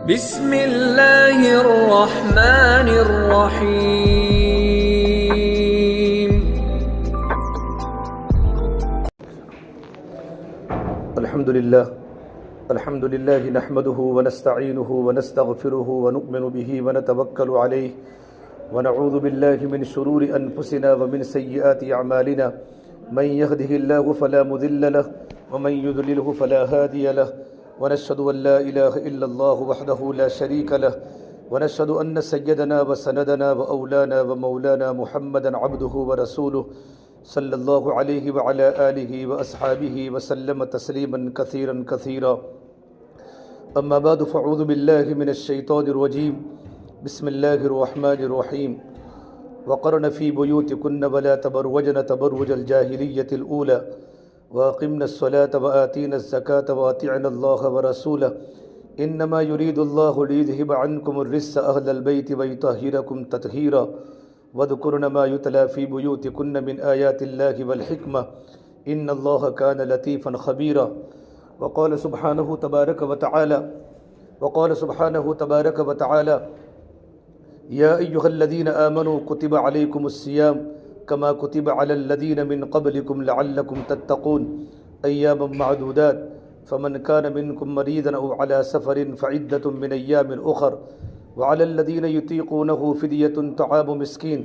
بسم اللہ الرحمن الرحیم۔ الحمد للہ نحمده ونستعینه ونستغفره ونؤمن به ونتوکل علیہ ونعوذ باللہ من شرور انفسنا ومن سیئات اعمالنا من يهده الله فلا مضل له ومن يضلله فلا هادي له ونشهد ان لا اله الا الله وحده لا شريك له ونشهد ان سيدنا وسندنا واولانا ومولانا محمدا عبده ورسوله صلی اللہ علیہ وعلى آلہ واصحابہ وسلم تسلیما کثیرا کثیرا۔ اما بعد فاعوذ باللہ من الشیطان الرجیم، بسم اللہ الرحمن الرحیم۔ وقرن فی بیوتکن ولا تبرجن تبرج الجاہلیۃ الاولی واقمن الصلاة وآتین الزکاة واطعن اللہ ورسولہ انما یرید اللہ لیذہب عنکم الرجس اہل البیت ویطہرکم تطہیرا وَاذْكُرْنَ مَا يُتْلَى فِي بُيُوتِكُنَّ مِنْ آيَاتِ اللَّهِ وَالْحِكْمَةِ إِنَّ اللَّهَ كَانَ لَطِيفًا خَبِيرًا۔ وقال سبحانه تبارك وتعالى يا أيها الذين آمنوا كتب عليكم الصيام كما كتب على الذين من قبلكم لعلكم تتقون أياما معدودات فمن كان منكم مريضا أو على سفر فعدة من أيام أخر وعلى الذين يطيقونه فدية طعام مسكين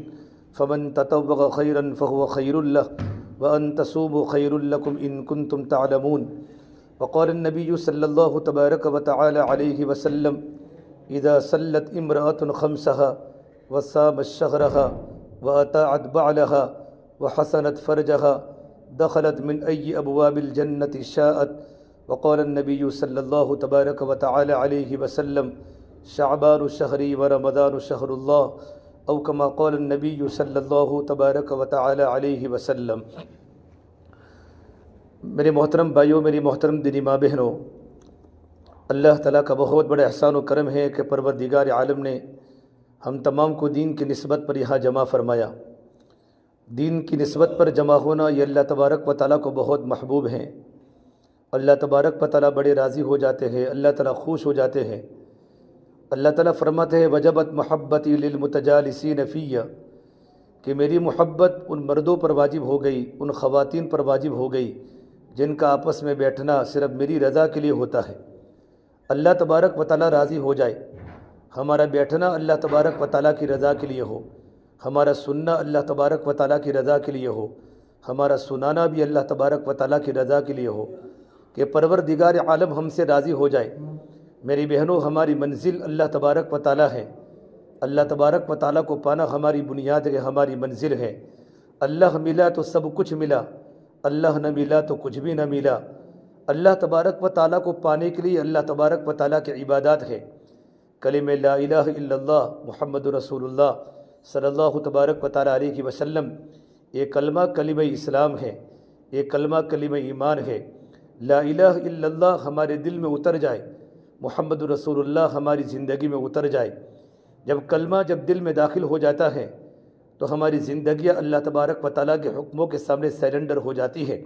فمن تطوع خيرا فهو خير له وأن تصوموا خير لكم إن كنتم تعلمون۔ وقال النبي صلى الله تبارك وتعالى عليه وسلم إذا صلت امرأة خمسها وصامت شهرها وأطاعت بعلها وحسنت فرجها دخلت من أي أبواب الجنة شاءت۔ وقال النبي صلى الله تبارك وتعالى عليه وسلم شعبان شہری ورمضان شہر اللہ او کما قال النبی صلی اللہ تبارک و تعالی علیہ وسلم۔ میرے محترم بھائیوں، میری محترم دینی ماں بہنوں، اللہ تعالیٰ کا بہت بڑا احسان و کرم ہے کہ پروردگار عالم نے ہم تمام کو دین کی نسبت پر یہاں جمع فرمایا۔ دین کی نسبت پر جمع ہونا یہ اللہ تبارک و تعالیٰ کو بہت محبوب ہیں۔ اللہ تبارک و تعالیٰ بڑے راضی ہو جاتے ہیں، اللہ تعالیٰ خوش ہو جاتے ہیں۔ اللہ تعالیٰ فرماتے ہیں وجبت محبتی للمتجالسین فیہ، کہ میری محبت ان مردوں پر واجب ہو گئی، ان خواتین پر واجب ہو گئی جن کا آپس میں بیٹھنا صرف میری رضا کے لیے ہوتا ہے۔ اللہ تبارک و تعالیٰ راضی ہو جائے، ہمارا بیٹھنا اللہ تبارک و تعالیٰ کی رضا کے لیے ہو، ہمارا سننا اللہ تبارک و تعالیٰ کی رضا کے لیے ہو، ہمارا سنانا بھی اللہ تبارک و تعالیٰ کی رضا کے لیے ہو، کہ پروردگار عالم ہم سے راضی ہو جائے۔ میری بہنوں، ہماری منزل اللہ تبارک و تعالیٰ ہے۔ اللہ تبارک و تعالیٰ کو پانا ہماری بنیاد ہے، ہماری منزل ہے۔ اللہ ملا تو سب کچھ ملا، اللہ نہ ملا تو کچھ بھی نہ ملا۔ اللہ تبارک و تعالیٰ کو پانے کے لیے اللہ تبارک و تعالیٰ کی عبادات ہے۔ کلمہ لا الہ الا اللہ محمد رسول اللہ صلی اللہ تبارک و تعالیٰ علیہ وسلم، یہ کلمہ کلمہ اسلام ہے، یہ کلمہ کلمہ ایمان ہے۔ لا الہ الا اللہ ہمارے دل میں اتر جائے، محمد رسول اللہ ہماری زندگی میں اتر جائے۔ جب کلمہ دل میں داخل ہو جاتا ہے تو ہماری زندگیاں اللہ تبارک و تعالیٰ کے حکموں کے سامنے سیرنڈر ہو جاتی ہے۔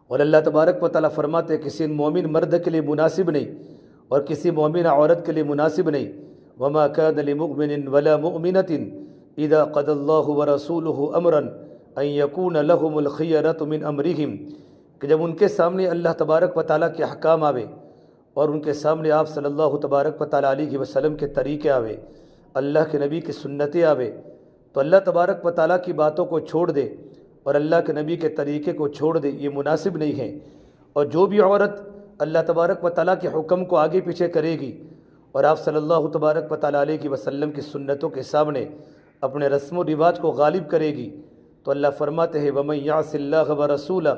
اور اللہ تبارک و تعالیٰ فرماتے ہیں کسی مومن مرد کے لیے مناسب نہیں اور کسی مومن عورت کے لیے مناسب نہیں، وما كان لمؤمن ولا مؤمنة اذا قضى الله ورسوله امرا ان يكون لهم الخيرة من امرهم، کہ جب ان کے سامنے اللہ تبارک و تعالیٰ کے احکام آوے اور ان کے سامنے آپ صلی اللہ تبارک و تعالیٰ علیہ وسلم کے طریقے آوے، اللہ کے نبی کی سنتیں آوے، تو اللہ تبارک و تعالیٰ کی باتوں کو چھوڑ دے اور اللہ کے نبی کے طریقے کو چھوڑ دے، یہ مناسب نہیں ہے۔ اور جو بھی عورت اللہ تبارک و تعالیٰ کے حکم کو آگے پیچھے کرے گی اور آپ صلی اللہ تبارک و تعالیٰ علیہ وسلم کی سنتوں کے سامنے اپنے رسم و رواج کو غالب کرے گی، تو اللہ فرماتے ہیں وَمَن يَعْصِ اللَّهَ وَرَسُولَهُ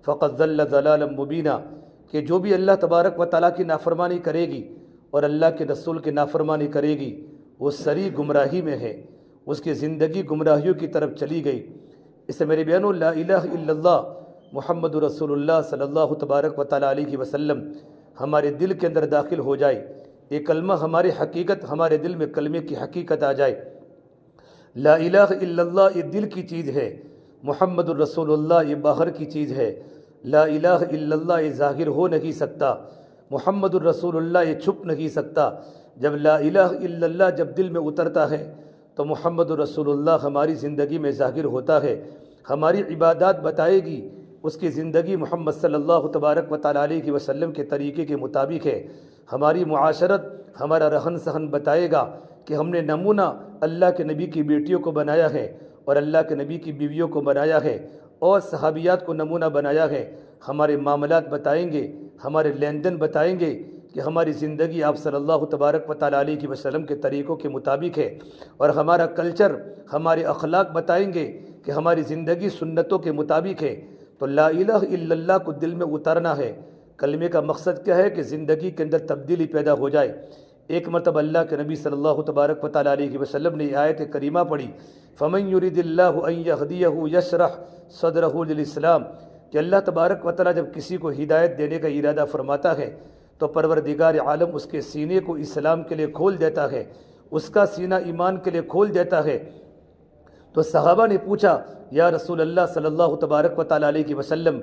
فَقَدْ ضَلَّ ضَلَالًا مُبِينًا، کہ جو بھی اللہ تبارک و تعالیٰ کی نافرمانی کرے گی اور اللہ کے رسول کی نافرمانی کرے گی وہ سری گمراہی میں ہے، اس کی زندگی گمراہیوں کی طرف چلی گئی۔ اس سے میرے بہنوں، لا الہ الا اللہ محمد رسول اللہ صلی اللہ تبارک و تعالیٰ علیہ وسلم ہمارے دل کے اندر داخل ہو جائے، یہ کلمہ ہماری حقیقت، ہمارے دل میں کلمے کی حقیقت آ جائے۔ لا الہ الا اللہ یہ دل کی چیز ہے، محمد الرسول اللہ یہ باہر کی چیز ہے۔ لا الہ الا اللہ یہ ظاہر ہو نہیں سکتا، محمد الرسول اللہ یہ چھپ نہیں سکتا۔ جب لا الہ الا اللہ جب دل میں اترتا ہے تو محمد الرسول اللہ ہماری زندگی میں ظاہر ہوتا ہے، ہماری عبادات بتائے گی، اس کی زندگی محمد صلی اللہ تبارک و تعالیٰ علیہ وسلم کے طریقے کے مطابق ہے، ہماری معاشرت، ہمارا رہن سہن بتائے گا کہ ہم نے نمونہ اللہ کے نبی کی بیٹیوں کو بنایا ہے اور اللہ کے نبی کی بیویوں کو بنایا ہے اور صحابیات کو نمونہ بنایا ہے۔ ہمارے معاملات بتائیں گے، ہمارے لین دین بتائیں گے کہ ہماری زندگی آپ صلی اللہ تبارک و تعالیٰ علیہ وسلم کے طریقوں کے مطابق ہے، اور ہمارا کلچر، ہمارے اخلاق بتائیں گے کہ ہماری زندگی سنتوں کے مطابق ہے۔ تو لا الہ الا اللہ کو دل میں اتارنا ہے۔ کلمے کا مقصد کیا ہے کہ زندگی کے اندر تبدیلی پیدا ہو جائے۔ ایک مرتبہ اللہ کے نبی صلی اللہ تبارک و تعالیٰ علیہ وسلم نے آیت کریمہ پڑھی، فَمَن يُرِدِ اللَّهُ أَن يَهْدِيَهُ يَشْرَحْ صَدْرَهُ لِلْإِسْلَامِ، کہ اللہ تبارک و تعالیٰ جب کسی کو ہدایت دینے کا ارادہ فرماتا ہے تو پروردگار عالم اس کے سینے کو اسلام کے لیے کھول دیتا ہے، اس کا سینہ ایمان کے لیے کھول دیتا ہے۔ تو صحابہ نے پوچھا، یا رسول اللہ صلی اللہ تبارک و تعالیٰ علیہ وسلم،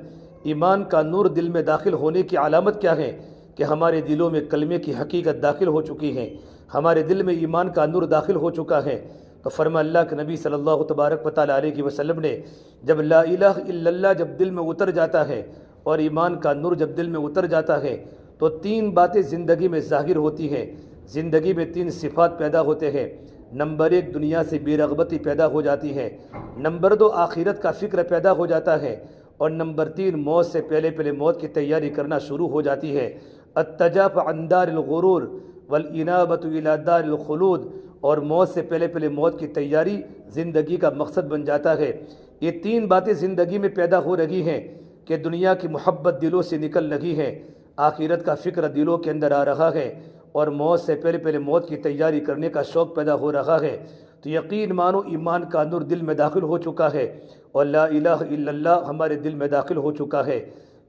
ایمان کا نور دل میں داخل ہونے کی علامت کیا ہے؟ کہ ہمارے دلوں میں کلمے کی حقیقت داخل ہو چکی ہے، ہمارے دل میں ایمان کا نور داخل ہو چکا ہے۔ تو فرمایا اللہ کے نبی صلی اللہ تبارک و تعالیٰ علیہ وسلم نے، جب لا الہ الا اللہ جب دل میں اتر جاتا ہے اور ایمان کا نور جب دل میں اتر جاتا ہے تو تین باتیں زندگی میں ظاہر ہوتی ہیں، زندگی میں تین صفات پیدا ہوتے ہیں۔ نمبر ایک، دنیا سے بے رغبتی پیدا ہو جاتی ہے۔ نمبر دو، آخرت کا فکر پیدا ہو جاتا ہے۔ اور نمبر تین، موت سے پہلے موت کی تیاری کرنا شروع ہو جاتی ہے۔ التجاف عن دار الغرور والانابۃ الی دار الخلود، اور موت سے پہلے موت کی تیاری زندگی کا مقصد بن جاتا ہے۔ یہ تین باتیں زندگی میں پیدا ہو رہی ہیں کہ دنیا کی محبت دلوں سے نکل رہی ہے، آخرت کا فکر دلوں کے اندر آ رہا ہے، اور موت سے پہلے موت کی تیاری کرنے کا شوق پیدا ہو رہا ہے۔ تو یقین مانو ایمان کا نور دل میں داخل ہو چکا ہے اور لا الہ الا اللہ ہمارے دل میں داخل ہو چکا ہے۔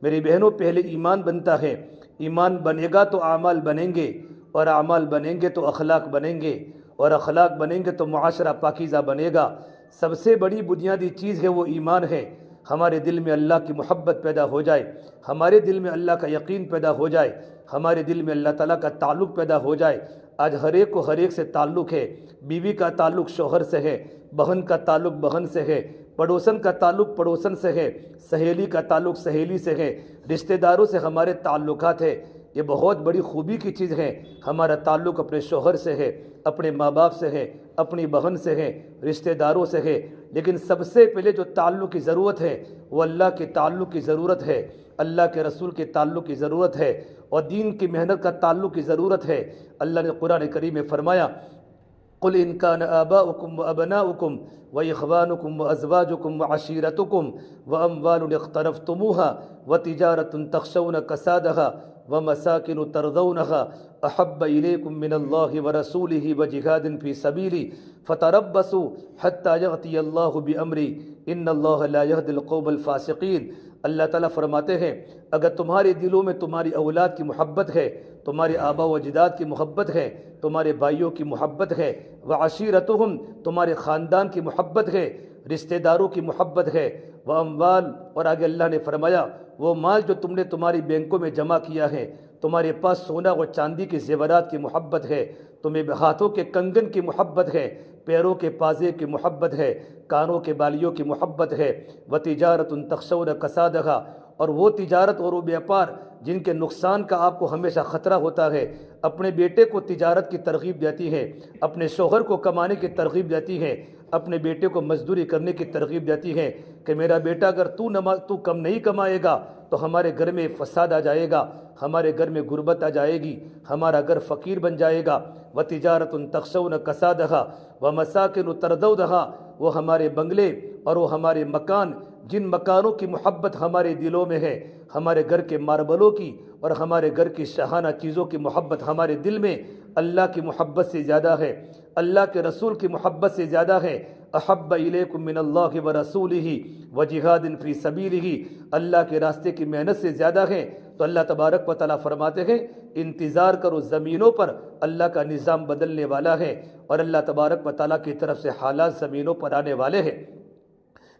میری بہنوں، پہلے ایمان بنتا ہے، ایمان بنے گا تو اعمال بنیں گے، اور اعمال بنیں گے تو اخلاق بنیں گے، اور اخلاق بنیں گے تو معاشرہ پاکیزہ بنے گا۔ سب سے بڑی بنیادی چیز ہے وہ ایمان ہے۔ ہمارے دل میں اللہ کی محبت پیدا ہو جائے، ہمارے دل میں اللہ کا یقین پیدا ہو جائے، ہمارے دل میں اللہ تعالیٰ کا تعلق پیدا ہو جائے۔ آج ہر ایک کو ہر ایک سے تعلق ہے، بیوی کا تعلق شوہر سے ہے، بہن کا تعلق بہن سے ہے، پڑوسن کا تعلق پڑوسن سے ہے، سہیلی کا تعلق سہیلی سے ہے، رشتہ داروں سے ہمارے تعلقات ہے۔ یہ بہت بڑی خوبی کی چیز ہے، ہمارا تعلق اپنے شوہر سے ہے، اپنے ماں باپ سے ہے، اپنی بہن سے ہے، رشتہ داروں سے ہے۔ لیکن سب سے پہلے جو تعلق کی ضرورت ہے وہ اللہ کے تعلق کی ضرورت ہے، اللہ کے رسول کے تعلق کی ضرورت ہے، اور دین کی محنت کا تعلق کی ضرورت ہے۔ اللہ نے قرآن کریم میں فرمایا، قل ان كان آباؤكم وابناؤكم واخوانكم وازواجكم وعشيرتكم واموال اقترفتموها وتجارة تخشون كسادها ومساكن ترضونها احب اليكم من الله ورسوله وجهاد في سبيله فتربصوا حتى ياتي الله بامره ان الله لا يهدي القوم الفاسقين۔ اللہ تعالیٰ فرماتے ہیں، اگر تمہارے دلوں میں تمہاری اولاد کی محبت ہے، تمہارے آبا و اجداد کی محبت ہے، تمہارے بھائیوں کی محبت ہے، وعشیرتہم تمہارے خاندان کی محبت ہے، رشتہ داروں کی محبت ہے، واموال، اور آگے اللہ نے فرمایا وہ مال جو تم نے تمہاری بینکوں میں جمع کیا ہے، تمہارے پاس سونا و چاندی کے زیورات کی محبت ہے، تمہیں ہاتھوں کے کنگن کی محبت ہے، پیروں کے پازے کی محبت ہے، کانوں کے بالیوں کی محبت ہے، وتجارۃ تخشون کسادہا، اور وہ تجارت اور وہ بیاپار جن کے نقصان کا آپ کو ہمیشہ خطرہ ہوتا ہے۔ اپنے بیٹے کو تجارت کی ترغیب دیتی ہے، اپنے شوہر کو کمانے کی ترغیب دیتی ہے، اپنے بیٹے کو مزدوری کرنے کی ترغیب دیتی ہے کہ میرا بیٹا اگر تو کم نہیں کمائے گا تو ہمارے گھر میں فساد آ جائے گا، ہمارے گھر میں غربت آ جائے گی، ہمارا گھر فقیر بن جائے گا۔ وَتِجَارَةٌ تَخْشَوْنَ كَسَادَهَا وَمَسَاكِنُ تَرْضَوْنَهَا، وہ ہمارے بنگلے اور وہ ہمارے مکان، جن مکانوں کی محبت ہمارے دلوں میں ہے، ہمارے گھر کے ماربلوں کی اور ہمارے گھر کی شاہانہ چیزوں کی محبت ہمارے دل میں اللہ کی محبت سے زیادہ ہے، اللہ کے رسول کی محبت سے زیادہ ہے۔ احب الیکم من اللہ ورسولہ وجہاد فی سبیلہ، اللہ کے راستے کی محنت سے زیادہ ہے۔ تو اللہ تبارک و تعالیٰ فرماتے ہیں انتظار کرو، زمینوں پر اللہ کا نظام بدلنے والا ہے، اور اللہ تبارک و تعالیٰ کی طرف سے حالات زمینوں پر آنے والے ہیں۔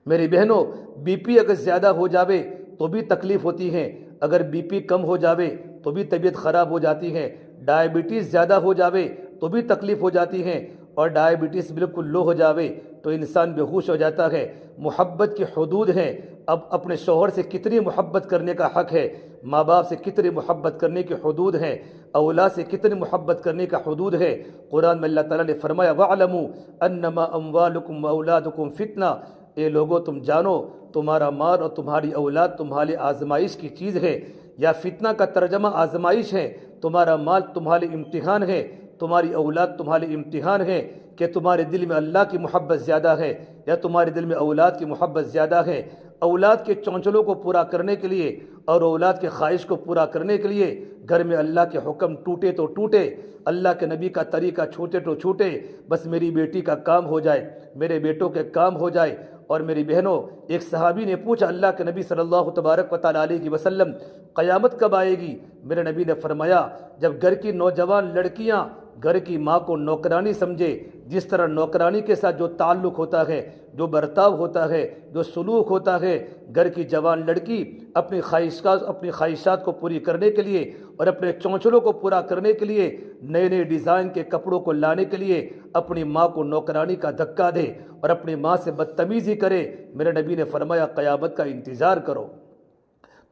میری بہنوں، بی پی اگر زیادہ ہو جاوے تو بھی تکلیف ہوتی ہے، اگر بی پی کم ہو جاوے تو بھی طبیعت خراب ہو جاتی ہے، ڈائبٹیز زیادہ ہو جاوے تو بھی تکلیف ہو جاتی ہے، اور ڈائبٹیز بالکل لو ہو جاوے تو انسان بے ہوش ہو جاتا ہے۔ محبت کی حدود ہیں، اب اپنے شوہر سے کتنی محبت کرنے کا حق ہے، ماں باپ سے کتنی محبت کرنے کی حدود ہیں، اولاد سے کتنی محبت کرنے کا حدود ہے۔ قرآن میں اللہ تعالیٰ نے فرمایا وَاعْلَمُوا أَنَّمَا أَمْوَالُكُمْ وَأَوْلَادُكُمْ فِتْنَةٌ، اے لوگو تم جانو تمہارا مال اور تمہاری اولاد تمہاری آزمائش کی چیز ہے، یا فتنہ کا ترجمہ آزمائش ہے۔ تمہارا مال تمہارے امتحان ہے، تمہاری اولاد تمہارے امتحان ہے، کہ تمہارے دل میں اللہ کی محبت زیادہ ہے یا تمہارے دل میں اولاد کی محبت زیادہ ہے۔ اولاد کے چونچلوں کو پورا کرنے کے لیے اور اولاد کے خواہش کو پورا کرنے کے لیے گھر میں اللہ کے حکم ٹوٹے تو ٹوٹے، اللہ کے نبی کا طریقہ چھوٹے تو چھوٹے، بس میری بیٹی کا کام ہو جائے، میرے بیٹوں کے کام ہو جائے۔ اور میری بہنوں، ایک صحابی نے پوچھا اللہ کے نبی صلی اللہ تبارک و تعالیٰ علیہ وسلم قیامت کب آئے گی؟ میرے نبی نے فرمایا جب گھر کی نوجوان لڑکیاں گھر کی ماں کو نوکرانی سمجھے، جس طرح نوکرانی کے ساتھ جو تعلق ہوتا ہے، جو برتاؤ ہوتا ہے، جو سلوک ہوتا ہے، گھر کی جوان لڑکی اپنی خواہشات کو پوری کرنے کے لیے اور اپنے چونچلوں کو پورا کرنے کے لیے نئے نئے ڈیزائن کے کپڑوں کو لانے کے لیے اپنی ماں کو نوکرانی کا دھکا دے اور اپنی ماں سے بدتمیزی کرے، میرے نبی نے فرمایا قیامت کا انتظار کرو۔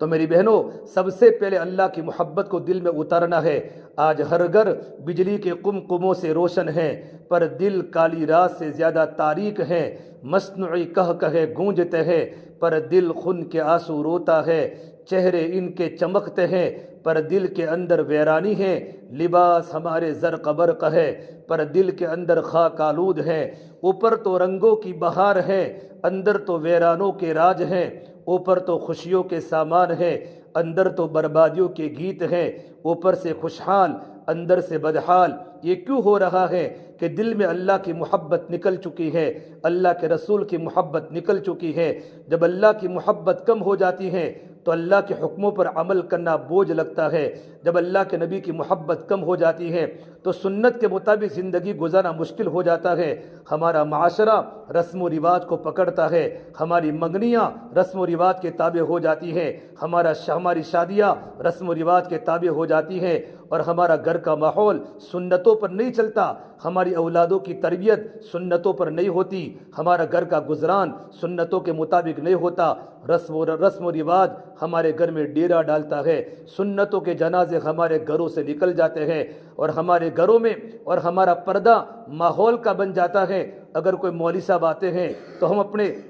تو میری بہنوں، سب سے پہلے اللہ کی محبت کو دل میں اتارنا ہے۔ آج ہر گھر بجلی کے قمقموں سے روشن ہے، پر دل کالی رات سے زیادہ تاریک ہے۔ مصنوعی کہے گونجتے ہیں، پر دل خون کے آنسو روتا ہے۔ چہرے ان کے چمکتے ہیں، پر دل کے اندر ویرانی ہے۔ لباس ہمارے زرق برق ہے، پر دل کے اندر خاک آلود ہے۔ اوپر تو رنگوں کی بہار ہے، اندر تو ویرانوں کے راج ہیں۔ اوپر تو خوشیوں کے سامان ہے، اندر تو بربادیوں کے گیت ہیں۔ اوپر سے خوشحال، اندر سے بدحال۔ یہ کیوں ہو رہا ہے کہ دل میں اللہ کی محبت نکل چکی ہے، اللہ کے رسول کی محبت نکل چکی ہے۔ جب اللہ کی محبت کم ہو جاتی ہے تو اللہ کے حکموں پر عمل کرنا بوجھ لگتا ہے۔ جب اللہ کے نبی کی محبت کم ہو جاتی ہے تو سنت کے مطابق زندگی گزارنا مشکل ہو جاتا ہے۔ ہمارا معاشرہ رسم و رواج کو پکڑتا ہے، ہماری منگنیاں رسم و رواج کے تابع ہو جاتی ہیں، ہماری شادیاں رسم و رواج کے تابع ہو جاتی ہیں، اور ہمارا گھر کا ماحول سنتوں پر نہیں چلتا، ہماری اولادوں کی تربیت سنتوں پر نہیں ہوتی، ہمارا گھر کا گزران سنتوں کے مطابق نہیں ہوتا۔ رسم و رواج ہمارے گھر میں ڈیرا ڈالتا ہے، سنتوں کے جنازے ہمارے گھروں سے نکل جاتے ہیں، اور ہمارے گھروں میں اور ہمارا پردہ ماحول کا بن جاتا ہے۔ اگر کوئی مولوی صاحب آتے ہیں تو ہم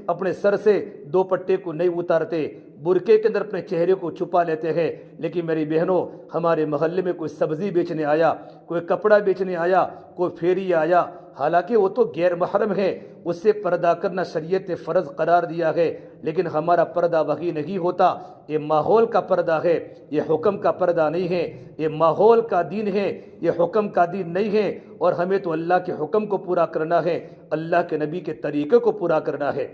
اپنے سر سے دوپٹے کو نہیں اتارتے، برقعے کے اندر اپنے چہرے کو چھپا لیتے ہیں۔ لیکن میری بہنوں، ہمارے محلے میں کوئی سبزی بیچنے آیا، کوئی کپڑا بیچنے آیا، کوئی پھیری آیا، حالانکہ وہ تو غیر محرم ہے، اس سے پردہ کرنا شریعت نے فرض قرار دیا ہے، لیکن ہمارا پردہ وہی نہیں ہوتا۔ یہ ماحول کا پردہ ہے، یہ حکم کا پردہ نہیں ہے۔ یہ ماحول کا دین ہے، یہ حکم کا دین نہیں ہے، اور ہمیں تو اللہ کے حکم کو پورا کرنا ہے، اللہ کے نبی کے طریقے کو پورا کرنا ہے۔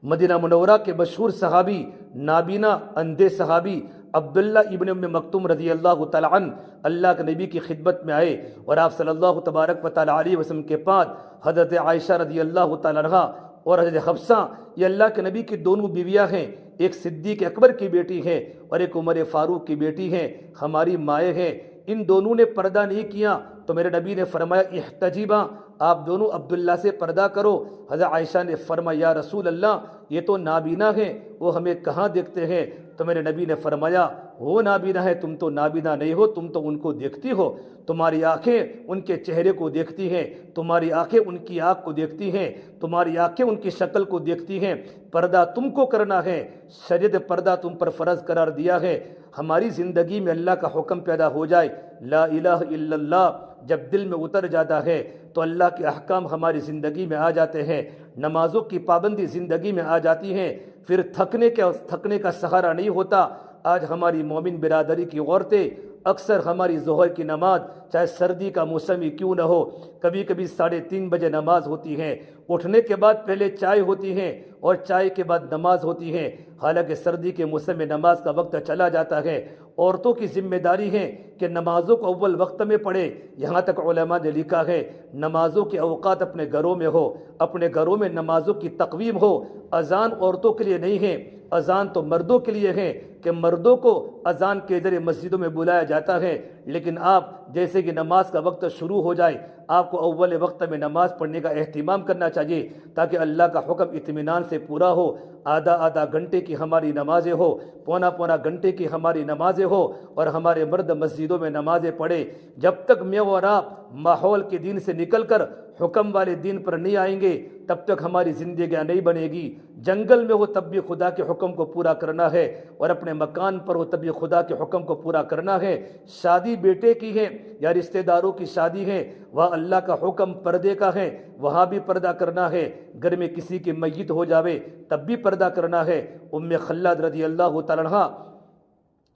مدینہ منورہ کے مشہور صحابی، نابینا اندھے صحابی عبداللہ ابن ام مکتوم رضی اللہ تعالیٰ عنہ اللہ کے نبی کی خدمت میں آئے، اور آپ صلی اللہ تبارک و تعالیٰ علیہ وسلم کے پاس حضرت عائشہ رضی اللہ تعالیٰ عنہ اور حضرت حفصہ، یہ اللہ کے نبی کی دونوں بیویاں ہیں، ایک صدیق اکبر کی بیٹی ہے اور ایک عمر فاروق کی بیٹی ہے، ہماری مائیں ہیں۔ ان دونوں نے پردہ نہیں کیا تو میرے نبی نے فرمایا احتجبا، آپ دونوں عبداللہ سے پردہ کرو۔ حضرت عائشہ نے فرمایا یا رسول اللہ، یہ تو نابینا ہیں، وہ ہمیں کہاں دیکھتے ہیں؟ تو میرے نبی نے فرمایا وہ نابینا ہے، تم تو نابینا نہیں ہو، تم تو ان کو دیکھتی ہو، تمہاری آنکھیں ان کے چہرے کو دیکھتی ہیں، تمہاری آنکھیں ان کی آنکھ کو دیکھتی ہیں، تمہاری آنکھیں ان کی شکل کو دیکھتی ہیں۔ پردہ تم کو کرنا ہے، شریعت پردہ تم پر فرض قرار دیا ہے۔ ہماری زندگی میں اللہ کا حکم پیدا ہو جائے، لا الہ الا اللہ جب دل میں اتر جاتا ہے تو اللہ کے احکام ہماری زندگی میں آ جاتے ہیں، نمازوں کی پابندی زندگی میں آ جاتی ہے، پھر تھکنے کا سہارا نہیں ہوتا۔ آج ہماری مومن برادری کی عورتیں اکثر ہماری ظہر کی نماز، چاہے سردی کا موسم ہی کیوں نہ ہو، کبھی کبھی 3:30 بجے نماز ہوتی ہے، اٹھنے کے بعد پہلے چائے ہوتی ہے اور چائے کے بعد نماز ہوتی ہے، حالانکہ سردی کے موسم میں نماز کا وقت چلا جاتا ہے۔ عورتوں کی ذمہ داری ہے کہ نمازوں کو اول وقت میں پڑھے، یہاں تک علماء نے لکھا ہے نمازوں کے اوقات اپنے گھروں میں ہو، اپنے گھروں میں نمازوں کی تقویم ہو۔ اذان عورتوں کے لیے نہیں ہے، اذان تو مردوں کے لیے ہے کہ کہ مردوں کو اذان کے ذریعے مسجدوں میں بلایا جاتا ہے، لیکن آپ جیسے کہ نماز کا وقت شروع ہو جائے آپ کو اول وقت میں نماز پڑھنے کا اہتمام کرنا چاہیے تاکہ اللہ کا حکم اطمینان سے پورا ہو۔ آدھا گھنٹے کی ہماری نمازیں ہو، پونا گھنٹے کی ہماری نمازیں ہو، اور ہمارے مرد مسجدوں میں نمازیں پڑھے۔ جب تک میں اور آپ ماحول کے دین سے نکل کر حکم والے دین پر نہیں آئیں گے تب تک ہماری زندگیاں نہیں بنے گی۔ جنگل میں ہو تب بھی خدا کے حکم کو پورا کرنا ہے، اور اپنے مکان پر ہو تب بھی خدا کے حکم کو پورا کرنا ہے۔ شادی بیٹے کی ہے یا رشتہ داروں کی شادی ہے، وہاں اللہ کا حکم پردے کا ہے، وہاں بھی پردہ کرنا ہے۔ گھر میں کسی کی میت ہو جاوے تب بھی پردہ کرنا ہے۔ ام خلاد رضی اللہ تعالیٰ عنہا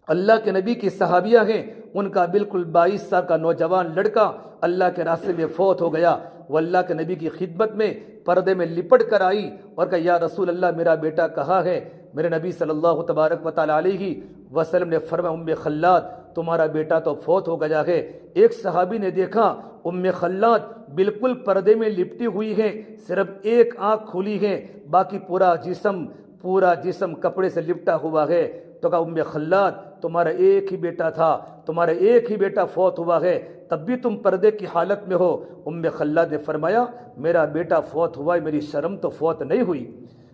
اللہ کے نبی کی صحابیہ ہیں، ان کا بالکل 22 سال کا نوجوان لڑکا اللہ کے راستے میں فوت ہو گیا۔ وہ اللہ کے نبی کی خدمت میں پردے میں لپٹ کر آئی اور کہا یا رسول اللہ میرا بیٹا کہاں ہے؟ میرے نبی صلی اللہ تبارک و تعالیٰ علیہ وسلم نے فرمایا ام خلاد تمہارا بیٹا تو فوت ہو گیا ہے۔ ایک صحابی نے دیکھا ام خلاد بالکل پردے میں لپٹی ہوئی ہے، صرف ایک آنکھ کھلی ہے، باقی پورا جسم کپڑے سے لپٹا ہوا ہے۔ تو کہا ام خلاد تمہارا ایک ہی بیٹا تھا، تمہارا ایک ہی بیٹا فوت ہوا ہے، تب بھی تم پردے کی حالت میں ہو۔ ام خلاد نے فرمایا میرا بیٹا فوت ہوا ہے، میری شرم تو فوت نہیں ہوئی،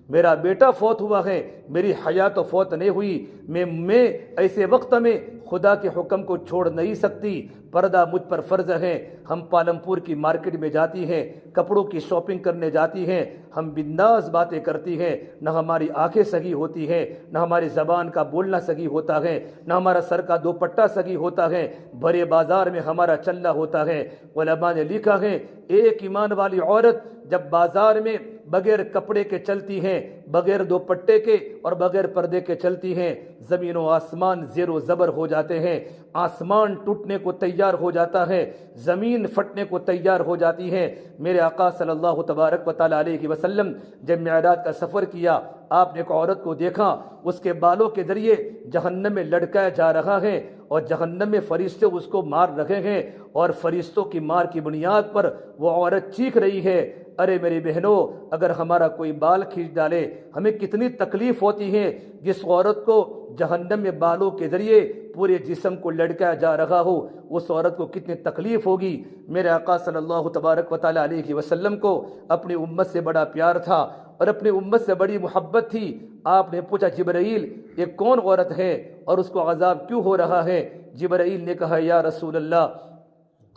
میرا بیٹا فوت ہوا ہے، میری حیا تو فوت نہیں ہوئی۔ میں ایسے وقت میں خدا کے حکم کو چھوڑ نہیں سکتی، پردہ مجھ پر فرض ہے۔ ہم پالم پور کی مارکیٹ میں جاتی ہیں، کپڑوں کی شاپنگ کرنے جاتی ہیں، ہم بنداس باتیں کرتی ہیں، نہ ہماری آنکھیں سگی ہوتی ہیں، نہ ہماری زبان کا بولنا سگی ہوتا ہے، نہ ہمارا سر کا دوپٹہ سگی ہوتا ہے، بڑے بازار میں ہمارا چلنا ہوتا ہے۔ علماء نے لکھا ہے ایک ایمان والی عورت جب بازار میں بغیر کپڑے کے چلتی ہیں، بغیر دوپٹے کے اور بغیر پردے کے چلتی ہیں، زمین و آسمان زیر و زبر ہو جاتے ہیں، آسمان ٹوٹنے کو تیار ہو جاتا ہے، زمین پھٹنے کو تیار ہو جاتی ہے۔ میرے آقا صلی اللہ تبارک و تعالیٰ علیہ وسلم جب معراج کا سفر کیا آپ نے ایک عورت کو دیکھا، اس کے بالوں کے ذریعے جہنم میں لٹکایا جا رہا ہے، اور جہنم میں فرشتے اس کو مار رہے ہیں، اور فرشتوں کی مار کی بنیاد پر وہ عورت چیخ رہی ہے ارے میری بہنوں اگر ہمارا کوئی بال کھینچ ڈالے ہمیں کتنی تکلیف ہوتی ہے۔ جس عورت کو جہنم میں بالوں کے ذریعے پورے جسم کو لٹکایا جا رہا ہو اس عورت کو کتنی تکلیف ہوگی۔ میرے آقا صلی اللہ تبارک و تعالیٰ علیہ وسلم کو اپنی امت سے بڑا پیار تھا اور اپنی امت سے بڑی محبت تھی۔ آپ نے پوچھا جبرائیل یہ کون عورت ہے اور اس کو عذاب کیوں ہو رہا ہے؟ جبرائیل نے کہا یا رسول اللہ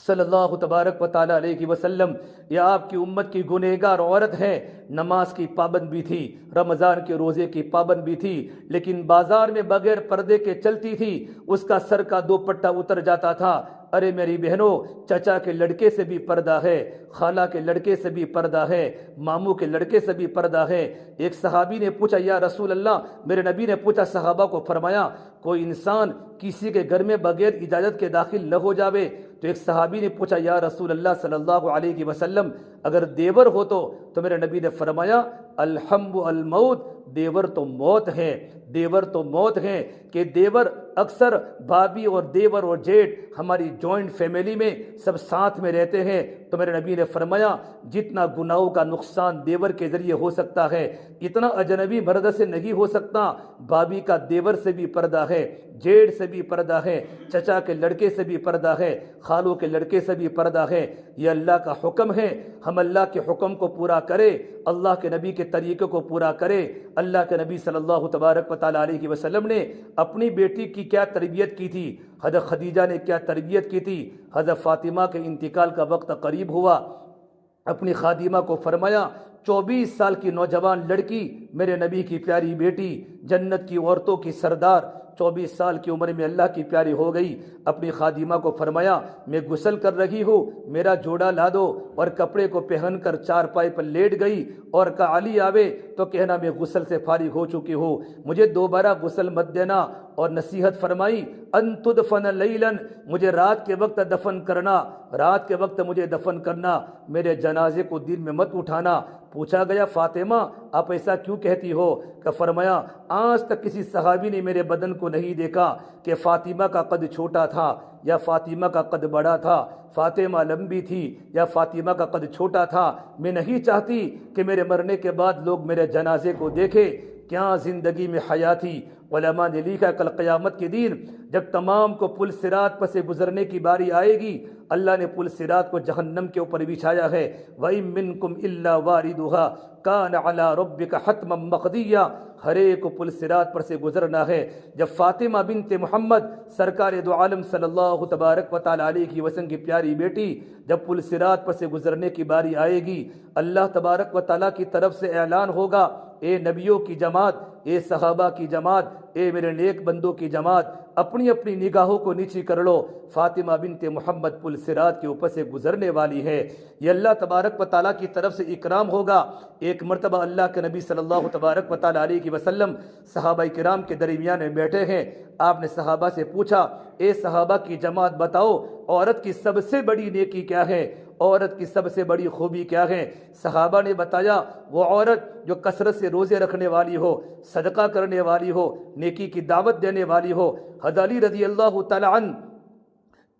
صلی اللہ تبارک و تعالیٰ علیہ وسلم یہ آپ کی امت کی گنہگار عورت ہے، نماز کی پابند بھی تھی، رمضان کے روزے کی پابند بھی تھی، لیکن بازار میں بغیر پردے کے چلتی تھی، اس کا سر کا دوپٹہ اتر جاتا تھا۔ ارے میری بہنوں چچا کے لڑکے سے بھی پردہ ہے، خالہ کے لڑکے سے بھی پردہ ہے، ماموں کے لڑکے سے بھی پردہ ہے۔ ایک صحابی نے پوچھا یا رسول اللہ، میرے نبی نے پوچھا صحابہ کو فرمایا کوئی انسان کسی کے گھر میں بغیر اجازت کے داخل نہ ہو جاوے؟ تو ایک صحابی نے پوچھا یا رسول اللہ صلی اللہ علیہ وسلم اگر دیور ہو تو میرے نبی نے فرمایا الحمب الموت، دیور تو موت ہے، دیور تو موت ہے کہ دیور اکثر بھابھی اور دیور اور جیٹھ ہماری جوائنٹ فیملی میں سب ساتھ میں رہتے ہیں۔ تو میرے نبی نے فرمایا جتنا گناہوں کا نقصان دیور کے ذریعے ہو سکتا ہے اتنا اجنبی مرد سے نہیں ہو سکتا۔ بھابھی کا دیور سے بھی پردہ ہے، جیٹھ سے بھی پردہ ہے، چچا کے لڑکے سے بھی پردہ ہے، خالوں کے لڑکے سے بھی پردہ ہے۔ یہ اللہ کا حکم ہے، ہم اللہ کے حکم کو پورا کرے، اللہ کے نبی کے طریقے کو پورا کرے۔ اللہ کے نبی صلی اللہ تبارک و تعالیٰ علیہ وسلم نے اپنی بیٹی کی کیا تربیت کی تھی، حضرت خدیجہ نے کیا تربیت کی تھی۔ حضرت فاطمہ کے انتقال کا وقت قریب ہوا، اپنی خادمہ کو فرمایا 24 سال کی نوجوان لڑکی میرے نبی کی پیاری بیٹی، جنت کی عورتوں کی سردار، 24 سال کی عمر میں اللہ کی پیاری ہو گئی۔ اپنی خادمہ کو فرمایا میں غسل کر رہی ہوں، میرا جوڑا لا دو، اور کپڑے کو پہن کر چارپائی پر لیٹ گئی اور کہا علی آوے تو کہنا میں غسل سے فارغ ہو چکی ہوں، مجھے دوبارہ غسل مت دینا۔ اور نصیحت فرمائی ان تدفن لیلا، مجھے رات کے وقت دفن کرنا، رات کے وقت مجھے دفن کرنا، میرے جنازے کو دن میں مت اٹھانا۔ پوچھا گیا فاطمہ آپ ایسا کیوں کہتی ہو؟ کہ فرمایا آج تک کسی صحابی نے میرے بدن کو نہیں دیکھا کہ فاطمہ کا قد چھوٹا تھا یا فاطمہ کا قد بڑا تھا، فاطمہ لمبی تھی یا فاطمہ کا قد چھوٹا تھا۔ میں نہیں چاہتی کہ میرے مرنے کے بعد لوگ میرے جنازے کو دیکھیں۔ کیا زندگی میں حیا تھی، علماء نے لکھا کل قیامت کے دن جب تمام کو پل صراط پر سے گزرنے کی باری آئے گی، اللہ نے پل صراط کو جہنم کے اوپر بچھایا ہے، وَإِن مِّنكُمْ إِلَّا وَارِدُهَا كَانَ عَلَى رَبِّكَ حَتْمًا مَقْضِيًّا، ہر ایک کو پل صراط پر سے گزرنا ہے۔ جب فاطمہ بنت محمد سرکار دو عالم صلی اللہ تبارک و تعالی علیہ وسلم کی پیاری بیٹی جب پل صراط پر سے گزرنے کی باری آئے گی، اللہ تبارک و تعالیٰ کی طرف سے اعلان ہوگا، اے نبیوں کی جماعت، اے صحابہ کی جماعت، اے میرے نیک بندوں کی جماعت، اپنی اپنی نگاہوں کو نیچی کر لو، فاطمہ بنت محمد پل صراط کے اوپر سے گزرنے والی ہے۔ یہ اللہ تبارک و تعالیٰ کی طرف سے اکرام ہوگا۔ ایک مرتبہ اللہ کے نبی صلی اللہ تبارک و تعالی علیہ وسلم صحابہ کرام کے درمیان میں بیٹھے ہیں۔ آپ نے صحابہ سے پوچھا، اے صحابہ کی جماعت بتاؤ، عورت کی سب سے بڑی نیکی کیا ہے؟ عورت کی سب سے بڑی خوبی کیا ہے؟ صحابہ نے بتایا، وہ عورت جو کثرت سے روزے رکھنے والی ہو، صدقہ کرنے والی ہو، نیکی کی دعوت دینے والی ہو۔ حضرت علی رضی اللہ تعالی عنہ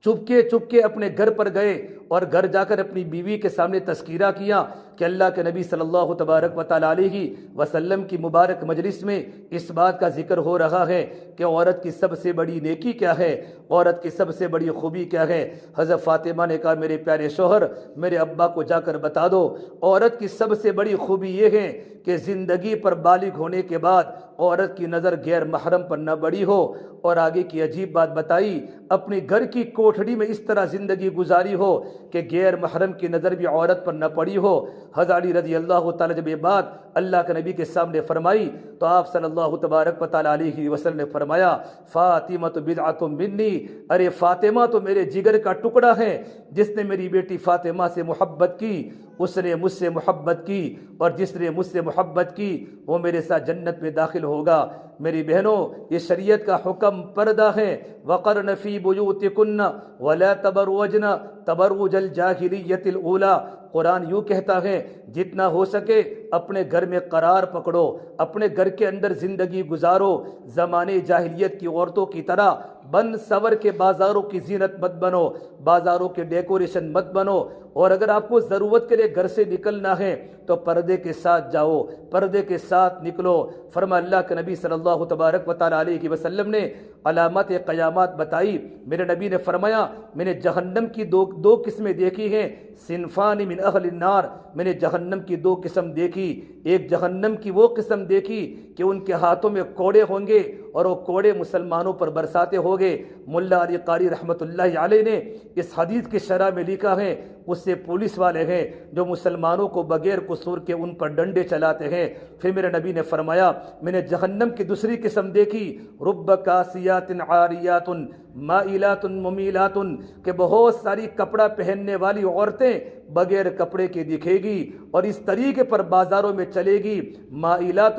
چپکے اپنے گھر پر گئے اور گھر جا کر اپنی بیوی کے سامنے تذکیرہ کیا کہ اللہ کے نبی صلی اللہ تبارک و تعالی علیہ وسلم کی مبارک مجلس میں اس بات کا ذکر ہو رہا ہے کہ عورت کی سب سے بڑی نیکی کیا ہے، عورت کی سب سے بڑی خوبی کیا ہے۔ حضرت فاطمہ نے کہا، میرے پیارے شوہر، میرے ابا کو جا کر بتا دو، عورت کی سب سے بڑی خوبی یہ ہے کہ زندگی پر بالغ ہونے کے بعد عورت کی نظر غیر محرم پر نہ بڑی ہو۔ اور آگے کی عجیب بات بتائی، اپنے گھر کی کوٹھڑی میں اس طرح زندگی گزاری ہو کہ غیر محرم کی نظر بھی عورت پر نہ پڑی ہو۔ حضرت علی رضی اللہ تعالی جب یہ بات اللہ کے نبی کے سامنے فرمائی تو آپ صلی اللہ تبارک و تعالی علیہ وسلم نے فرمایا، فاطمہ تو بضعۃ منی، ارے فاطمہ تو میرے جگر کا ٹکڑا ہے۔ جس نے میری بیٹی فاطمہ سے محبت کی اس نے مجھ سے محبت کی، اور جس نے مجھ سے محبت کی وہ میرے ساتھ جنت میں داخل ہوگا۔ میری بہنوں، یہ شریعت کا حکم پردہ ہے، وقرن فی بیوتکن ولا تبرجن تبرج الجاہلیۃ الاولی۔ قرآن یوں کہتا ہے، جتنا ہو سکے اپنے گھر میں قرار پکڑو، اپنے گھر کے اندر زندگی گزارو، زمانے جاہلیت کی عورتوں کی طرح بن سور کے بازاروں کی زینت مت بنو، بازاروں کے ڈیکوریشن مت بنو، اور اگر آپ کو ضرورت کے لیے گھر سے نکلنا ہے تو پردے کے ساتھ جاؤ، پردے کے ساتھ نکلو۔ فرما اللہ کے نبی صلی اللہ تبارک و تعالی علیہ وسلم نے علامات قیامات بتائی۔ میرے نبی نے فرمایا، میں نے جہنم کی دو قسمیں دیکھی ہیں، صنفان من اہل النار، میں نے جہنم کی دو قسم دیکھی۔ ایک جہنم کی وہ قسم دیکھی کہ ان کے ہاتھوں میں کوڑے ہوں گے اور وہ کوڑے مسلمانوں پر برساتے ہوں گے۔ ملا علی قاری رحمۃ اللہ علیہ نے اس حدیث کی شرح میں لکھا ہے، اس سے پولیس والے ہیں جو مسلمانوں کو بغیر قصور کے ان پر ڈنڈے چلاتے ہیں۔ پھر میرے نبی نے فرمایا، میں نے جہنم کی دوسری قسم دیکھی، رب کاسیات عاریات مائلات ممیلات، کہ بہت ساری کپڑا پہننے والی عورتیں بغیر کپڑے کے دکھے گی اور اس طریقے پر بازاروں میں چلے گی، مائلات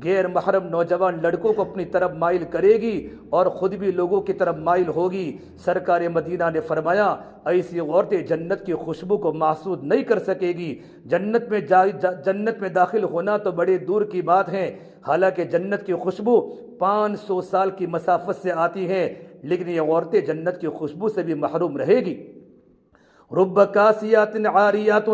غیر محرم نوجوان لڑکوں کو اپنی طرف مائل کرے گی اور خود بھی لوگوں کی طرف مائل ہوگی۔ سرکار مدینہ نے فرمایا، ایسی عورتیں جنت کی خوشبو کو محسوس نہیں کر سکے گی۔ جنت میں داخل ہونا تو بڑے دور کی بات ہے، حالانکہ جنت کی خوشبو 500 سال کی مسافت سے آتی ہے، لیکن یہ عورتیں جنت کی خوشبو سے بھی محروم رہے گی۔ رب کاسیات عاریات،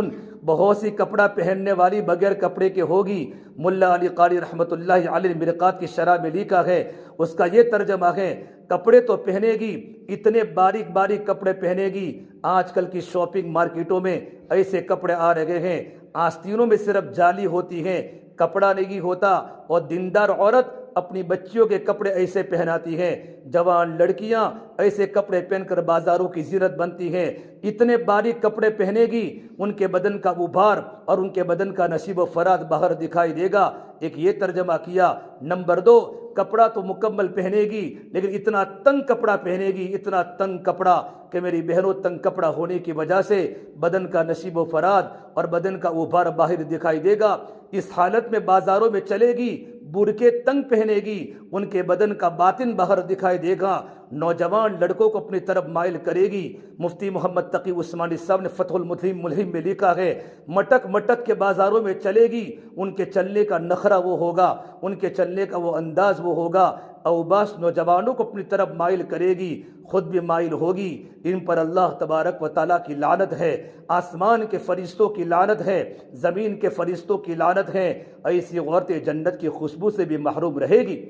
بہت سی کپڑا پہننے والی بغیر کپڑے کے ہوگی۔ ملا علی قاری رحمۃ اللہ علیہ مرقات کی شرح میں لکھا ہے، اس کا یہ ترجمہ ہے، کپڑے تو پہنے گی، اتنے باریک باریک کپڑے پہنے گی۔ آج کل کی شاپنگ مارکیٹوں میں ایسے کپڑے آ رہے ہیں، آستینوں میں صرف جالی ہوتی ہے، کپڑا نہیں ہوتا، اور دیندار عورت اپنی بچیوں کے کپڑے ایسے پہناتی ہیں، جوان لڑکیاں ایسے کپڑے پہن کر بازاروں کی زینت بنتی ہیں۔ اتنے باریک کپڑے پہنے گی، ان کے بدن کا ابھار اور ان کے بدن کا نشیب و فراز باہر دکھائی دے گا۔ ایک یہ ترجمہ کیا۔ نمبر 2، کپڑا تو مکمل پہنے گی لیکن اتنا تنگ کپڑا پہنے گی، اتنا تنگ کپڑا کہ میری بہنوں، تنگ کپڑا ہونے کی وجہ سے بدن کا نشیب و فراد اور بدن کا ابھار باہر دکھائی دے گا۔ اس حالت میں بازاروں میں چلے گی، برقعے تنگ پہنے گی، ان کے بدن کا باطن باہر دکھائی دے گا، نوجوان لڑکوں کو اپنی طرف مائل کرے گی۔ مفتی محمد تقی عثمانی صاحب نے فتح الملہم میں لکھا ہے، مٹک مٹک کے بازاروں میں چلے گی، ان کے چلنے کا نخرہ وہ ہوگا، ان کے چلنے کا وہ انداز وہ ہوگا، اوباش نوجوانوں کو اپنی طرف مائل کرے گی، خود بھی مائل ہوگی۔ ان پر اللہ تبارک و تعالیٰ کی لعنت ہے، آسمان کے فرشتوں کی لعنت ہے، زمین کے فرشتوں کی لعنت ہے۔ ایسی عورتیں جنت کی خوشبو سے بھی محروم رہے گی۔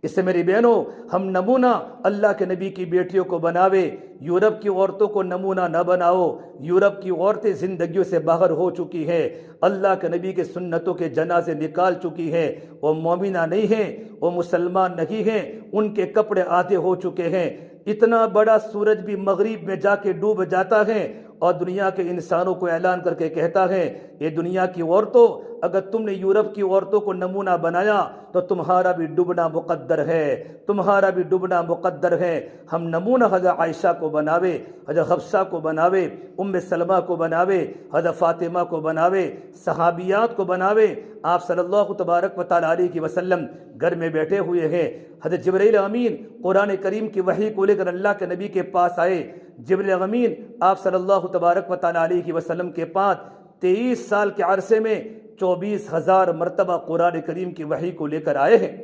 اس سے میری بہنوں ہم نمونہ اللہ کے نبی کی بیٹیوں کو بناوے، یورپ کی عورتوں کو نمونہ نہ بناؤ۔ یورپ کی عورتیں زندگیوں سے باہر ہو چکی ہیں، اللہ کے نبی کے سنتوں کے جنازے نکال چکی ہیں، وہ مومنہ نہیں ہیں، وہ مسلمان نہیں ہیں، ان کے کپڑے آدھے ہو چکے ہیں۔ اتنا بڑا سورج بھی مغرب میں جا کے ڈوب جاتا ہے اور دنیا کے انسانوں کو اعلان کر کے کہتا ہے، یہ دنیا کی عورتوں، اگر تم نے یورپ کی عورتوں کو نمونہ بنایا تو تمہارا بھی ڈوبنا مقدر ہے، تمہارا بھی ڈوبنا مقدر ہے۔ ہم نمونہ حضرت عائشہ کو بناوے، حضرت حفصہ کو بناوے، ام سلمہ کو بناوے، حضرت فاطمہ کو بناوے، صحابیات کو بناوے۔ آپ صلی اللہ تبارک و تعالیٰ علیہ وسلم گھر میں بیٹھے ہوئے ہیں، حضرت جبرائیل امین قرآن کریم کی وحی کو لے کر اللہ کے نبی کے پاس آئے۔ جبرائیل امین آپ صلی اللہ تبارک و تعالیٰ علیہ وسلم کے پاس 23 سال کے عرصے میں 24,000 مرتبہ قرآن کریم کی وحی کو لے کر آئے ہیں۔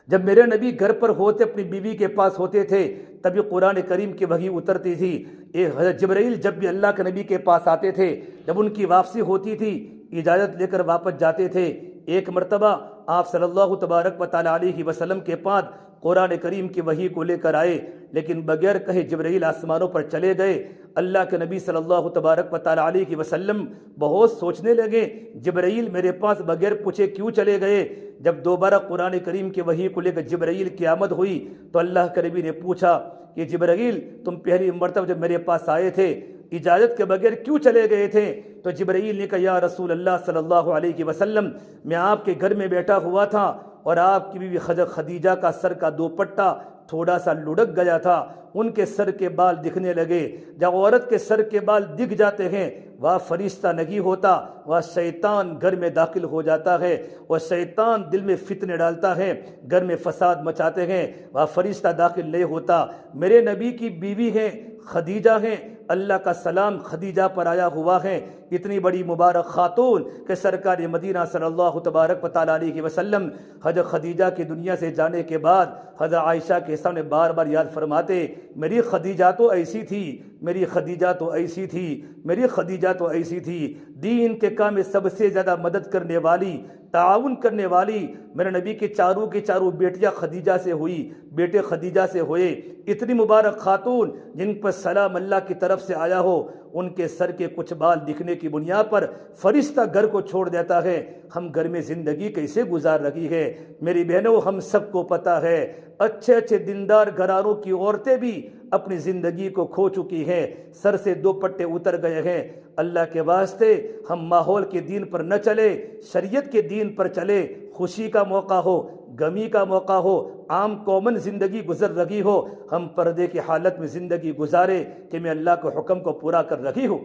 جب میرے نبی گھر پر ہوتے، اپنی بیوی کے پاس ہوتے تھے، تبھی قرآن کریم کی وحی اترتی تھی۔ حضرت جبرائیل جب بھی اللہ کے نبی کے پاس آتے تھے، جب ان کی واپسی ہوتی تھی، اجازت لے کر واپس جاتے تھے۔ ایک مرتبہ آپ صلی اللہ تبارک و تعالیٰ علیہ وسلم کے پاس قرآن کریم کی وحی کو لے کر آئے، لیکن بغیر کہے جبرائیل آسمانوں پر چلے گئے۔ اللہ کے نبی صلی اللہ تبارک و تعالیٰ علیہ وسلم بہت سوچنے لگے، جبرائیل میرے پاس بغیر پوچھے کیوں چلے گئے؟ جب دوبارہ قرآن کریم کی وحی کو لے کر جبرائیل کی آمد ہوئی تو اللہ کے نبی نے پوچھا کہ جبرائیل تم پہلی مرتبہ جب میرے پاس آئے تھے اجازت کے بغیر کیوں چلے گئے تھے؟ تو جبرائیل نے کہا یا رسول اللہ صلی اللہ علیہ وسلم، میں آپ کے گھر میں بیٹھا ہوا تھا اور آپ کی بیوی حضرت خدیجہ کا سر کا دوپٹہ تھوڑا سا لڑک گیا تھا، ان کے سر کے بال دکھنے لگے۔ جب عورت کے سر کے بال دکھ جاتے ہیں وہ فرشتہ نہیں ہوتا، وہ شیطان گھر میں داخل ہو جاتا ہے، وہ شیطان دل میں فتنے ڈالتا ہے، گھر میں فساد مچاتے ہیں، وہ فرشتہ داخل نہیں ہوتا۔ میرے نبی کی بیوی ہیں خدیجہ ہیں، اللہ کا سلام خدیجہ پر آیا ہوا ہے، اتنی بڑی مبارک خاتون کہ سرکار مدینہ صلی اللہ تبارک و تعالیٰ علیہ وسلم حضرت خدیجہ کی دنیا سے جانے کے بعد حضرت عائشہ کے سامنے بار بار یاد فرماتے، میری خدیجہ تو ایسی تھی، میری خدیجہ تو ایسی تھی، میری خدیجہ تو ایسی تھی۔ دین کے کام میں سب سے زیادہ مدد کرنے والی، تعاون کرنے والی میرے نبی کی چاروں بیٹیاں خدیجہ سے ہوئی، بیٹے خدیجہ سے ہوئے۔ اتنی مبارک خاتون جن پر سلام اللہ کی طرف سے آیا ہو، ان کے سر کے کچھ بال دکھنے کی بنیاد پر فرشتہ گھر کو چھوڑ دیتا ہے۔ ہم گھر میں زندگی کیسے گزار رہی ہے؟ میری بہنوں ہم سب کو پتہ ہے، اچھے اچھے دیندار گھرانوں کی عورتیں بھی اپنی زندگی کو کھو چکی ہیں، سر سے دوپٹے اتر گئے ہیں۔ اللہ کے واسطے ہم ماحول کے دین پر نہ چلے، شریعت کے دین پر چلے۔ خوشی کا موقع ہو، غمی کا موقع ہو، عام کامن زندگی گزر رہی ہو، ہم پردے کی حالت میں زندگی گزارے کہ میں اللہ کے حکم کو پورا کر رہی ہوں۔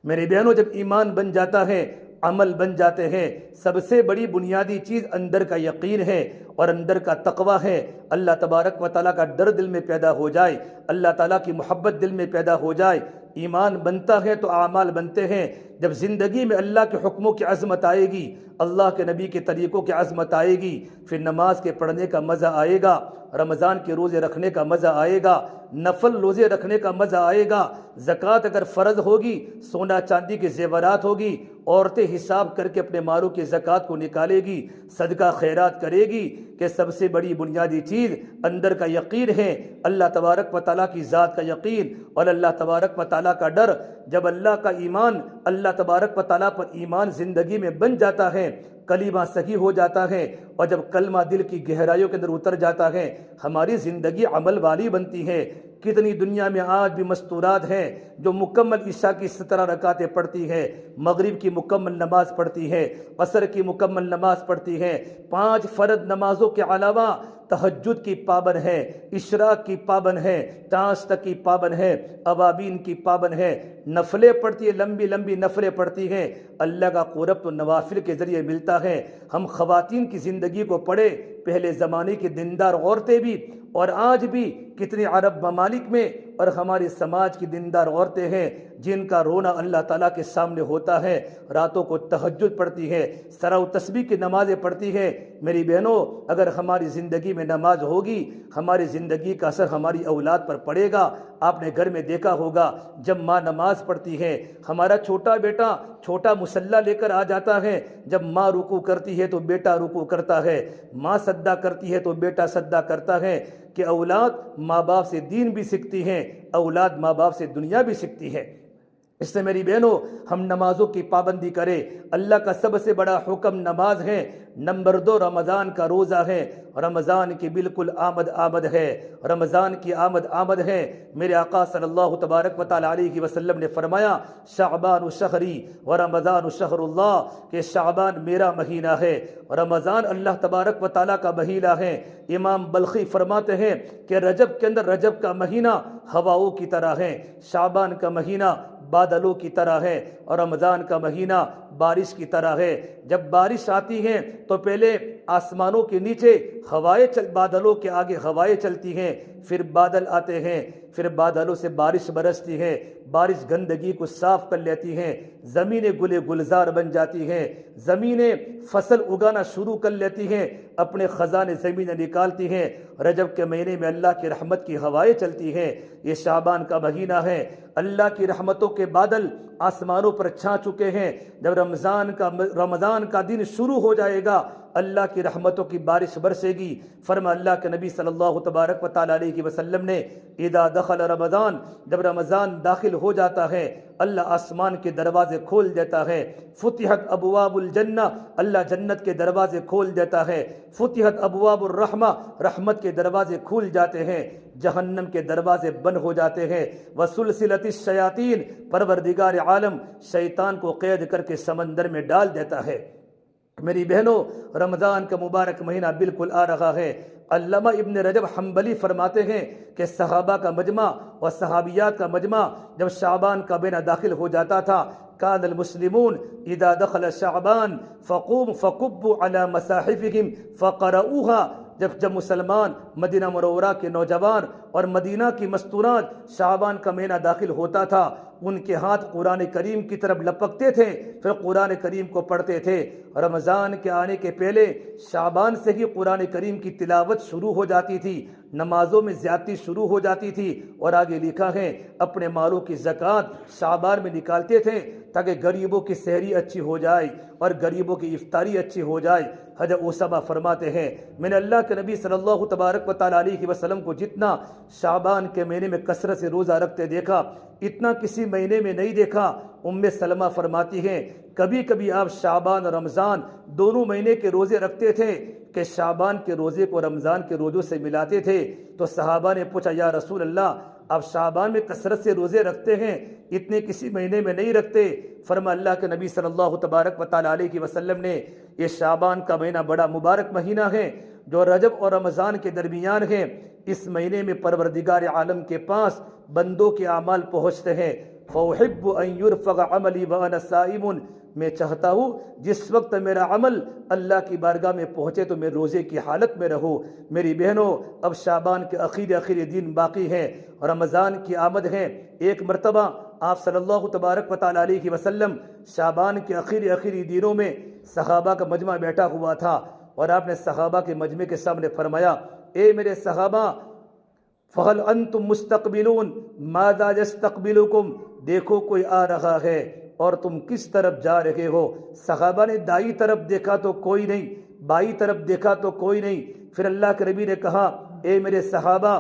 میرے بہنوں جب ایمان بن جاتا ہے، عمل بن جاتے ہیں، سب سے بڑی بنیادی چیز اندر کا یقین ہے اور اندر کا تقوی ہے۔ اللہ تبارک و تعالیٰ کا ڈر دل میں پیدا ہو جائے، اللہ تعالیٰ کی محبت دل میں پیدا ہو جائے، ایمان بنتا ہے تو اعمال بنتے ہیں۔ جب زندگی میں اللہ کے حکموں کی عظمت آئے گی، اللہ کے نبی کے طریقوں کی عظمت آئے گی، پھر نماز کے پڑھنے کا مزہ آئے گا، رمضان کے روزے رکھنے کا مزہ آئے گا، نفل روزے رکھنے کا مزہ آئے گا، زکوٰۃ اگر فرض ہوگی، سونا چاندی کے زیورات ہوگی، عورتیں حساب کر کے اپنے مالوں کی زکوٰۃ کو نکالے گی، صدقہ خیرات کرے گی، کہ سب سے بڑی بنیادی چیز اندر کا یقین ہے، اللہ تبارک و تعالیٰ کی ذات کا یقین اور اللہ تبارک و تعالیٰ کا ڈر۔ جب اللہ کا ایمان، اللہ تبارک و تعالیٰ پر ایمان زندگی میں بن جاتا ہے، کلمہ صحیح ہو جاتا ہے، اور جب کلمہ دل کی گہرائیوں کے اندر اتر جاتا ہے، ہماری زندگی عمل والی بنتی ہے۔ کتنی دنیا میں آج بھی مستورات ہیں جو مکمل عشاء کی 17 رکعتیں پڑھتی ہیں، مغرب کی مکمل نماز پڑھتی ہیں، عصر کی مکمل نماز پڑھتی ہیں، 5 فرض نمازوں کے علاوہ تہجد کی پابند ہے، اشراق کی پابند ہے، تاش تک کی پابند ہے، اوابین کی پابند ہے، نفلیں پڑھتی ہے، لمبی لمبی نفلیں پڑھتی ہیں۔ اللہ کا قرب تو نوافل کے ذریعے ملتا ہے۔ ہم خواتین کی زندگی کو پڑھے، پہلے زمانے کی دیندار عورتیں بھی اور آج بھی کتنی عرب ممالک میں اور ہمارے سماج کی دیندار عورتیں ہیں جن کا رونا اللہ تعالیٰ کے سامنے ہوتا ہے، راتوں کو تہجد پڑھتی ہے، سرا و تسبیح کی نمازیں پڑھتی ہے۔ میری بہنوں، اگر ہماری زندگی میں نماز ہوگی، ہماری زندگی کا اثر ہماری اولاد پر پڑے گا۔ آپ نے گھر میں دیکھا ہوگا جب ماں نماز پڑھتی ہے، ہمارا چھوٹا بیٹا چھوٹا مصلی لے کر آ جاتا ہے، جب ماں رکوع کرتی ہے تو بیٹا رکوع کرتا ہے، ماں سجدہ کرتی ہے تو بیٹا سجدہ کرتا ہے، کہ اولاد ماں باپ سے دین بھی سیکھتی ہیں، اولاد ماں باپ سے دنیا بھی سیکھتی ہے۔ اس سے میری بہنوں، ہم نمازوں کی پابندی کریں۔ اللہ کا سب سے بڑا حکم نماز ہے۔ نمبر 2 رمضان کا روزہ ہے۔ رمضان کی بالکل آمد ہے، رمضان کی آمد ہے۔ میرے آقا صلی اللہ تبارک و تعالی علیہ وسلم نے فرمایا، شعبان شہری و رمضان شہر اللہ، کہ شعبان میرا مہینہ ہے، رمضان اللہ تبارک و تعالیٰ کا مہینہ ہے۔ امام بلخی فرماتے ہیں کہ رجب کے اندر رجب کا مہینہ ہواؤں کی طرح ہے، شعبان کا مہینہ بادلوں کی طرح ہے، اور رمضان کا مہینہ بارش کی طرح ہے۔ جب بارش آتی ہے تو پہلے آسمانوں کے نیچے بادلوں کے آگے ہوائیں چلتی ہیں، پھر بادل آتے ہیں، پھر بادلوں سے بارش برستی ہے، بارش گندگی کو صاف کر لیتی ہیں، زمینیں گلے گلزار بن جاتی ہیں، زمینیں فصل اگانا شروع کر لیتی ہیں، اپنے خزانے زمینیں نکالتی ہیں۔ رجب کے مہینے میں اللہ کی رحمت کی ہوائیں چلتی ہیں۔ یہ شعبان کا مہینہ ہے، اللہ کی رحمتوں کے بادل آسمانوں پر چھا چکے ہیں۔ جب رمضان کا دن شروع ہو جائے گا، اللہ کی رحمتوں کی بارش برسے گی۔ فرما اللہ کے نبی صلی اللہ تبارک و تعالی علیہ وسلم نے، اذا دخل رمضان، جب رمضان داخل ہو جاتا ہے، اللہ آسمان کے دروازے کھول دیتا ہے۔ فتحت ابواب الجنہ، اللہ جنت کے دروازے کھول دیتا ہے۔ فتحت ابواب الرحمہ، رحمت کے دروازے کھول جاتے ہیں، جہنم کے دروازے بند ہو جاتے ہیں۔ وسلسلۃ الشیاطین، پروردگار عالم شیطان کو قید کر کے سمندر میں ڈال دیتا ہے۔ میری بہنوں، رمضان کا مبارک مہینہ بالکل آ رہا ہے۔ علامہ ابن رجب حنبلی فرماتے ہیں کہ صحابہ کا مجمع اور صحابیات کا مجمع جب شعبان کا مہینہ داخل ہو جاتا تھا، کان المسلمون اذا دخل شعبان فقبوا على مصاحفهم فقرؤوها، جب مسلمان مدینہ منورہ کے نوجوان اور مدینہ کی مستورات شعبان کا مہینہ داخل ہوتا تھا، ان کے ہاتھ قرآن کریم کی طرف لپکتے تھے، پھر قرآن کریم کو پڑھتے تھے۔ رمضان کے آنے کے پہلے شعبان سے ہی قرآن کریم کی تلاوت شروع ہو جاتی تھی، نمازوں میں زیادتی شروع ہو جاتی تھی، اور آگے لکھا ہے اپنے مالوں کی زکوٰۃ شعبان میں نکالتے تھے تاکہ غریبوں کی سحری اچھی ہو جائے اور غریبوں کی افطاری اچھی ہو جائے۔ حضرت اسامہ فرماتے ہیں، میں نے اللہ کے نبی صلی اللہ تبارک و تعالی علیہ وسلم کو جتنا شعبان کے مہینے میں کثرت سے روزہ رکھتے دیکھا، اتنا کسی مہینے میں نہیں دیکھا۔ ام سلمہ فرماتی ہیں، کبھی کبھی آپ شعبان اور رمضان دونوں مہینے کے روزے رکھتے تھے کہ شعبان کے روزے کو رمضان کے روزوں سے ملاتے تھے۔ تو صحابہ نے پوچھا، یا رسول اللہ، آپ شعبان میں کثرت سے روزے رکھتے ہیں، اتنے کسی مہینے میں نہیں رکھتے؟ فرما اللہ کے نبی صلی اللہ تبارک و تعالی علیہ وسلم نے، یہ شعبان کا مہینہ بڑا مبارک مہینہ ہے جو رجب اور رمضان کے درمیان ہے۔ اس مہینے میں پروردگار عالم کے پاس بندوں کے اعمال پہنچتے ہیں۔ فأحب ان يرفع عملی وانا صائم، میں چاہتا ہوں جس وقت میرا عمل اللہ کی بارگاہ میں پہنچے تو میں روزے کی حالت میں رہوں۔ میری بہنوں، اب شعبان کے آخری دن باقی ہیں، رمضان کی آمد ہے۔ ایک مرتبہ آپ صلی اللہ تبارک و تعالی علیہ وسلم شعبان کے آخری دنوں میں صحابہ کا مجمع بیٹھا ہوا تھا، اور آپ نے صحابہ کے مجمع کے سامنے فرمایا، اے میرے صحابہ، فہل انتم مستقبلون ماذا یستقبلکم، دیکھو کوئی آ رہا ہے اور تم کس طرف جا رہے ہو؟ صحابہ نے دائیں طرف دیکھا تو کوئی نہیں، بائیں طرف دیکھا تو کوئی نہیں۔ پھر اللہ کے نبی نے کہا، اے میرے صحابہ،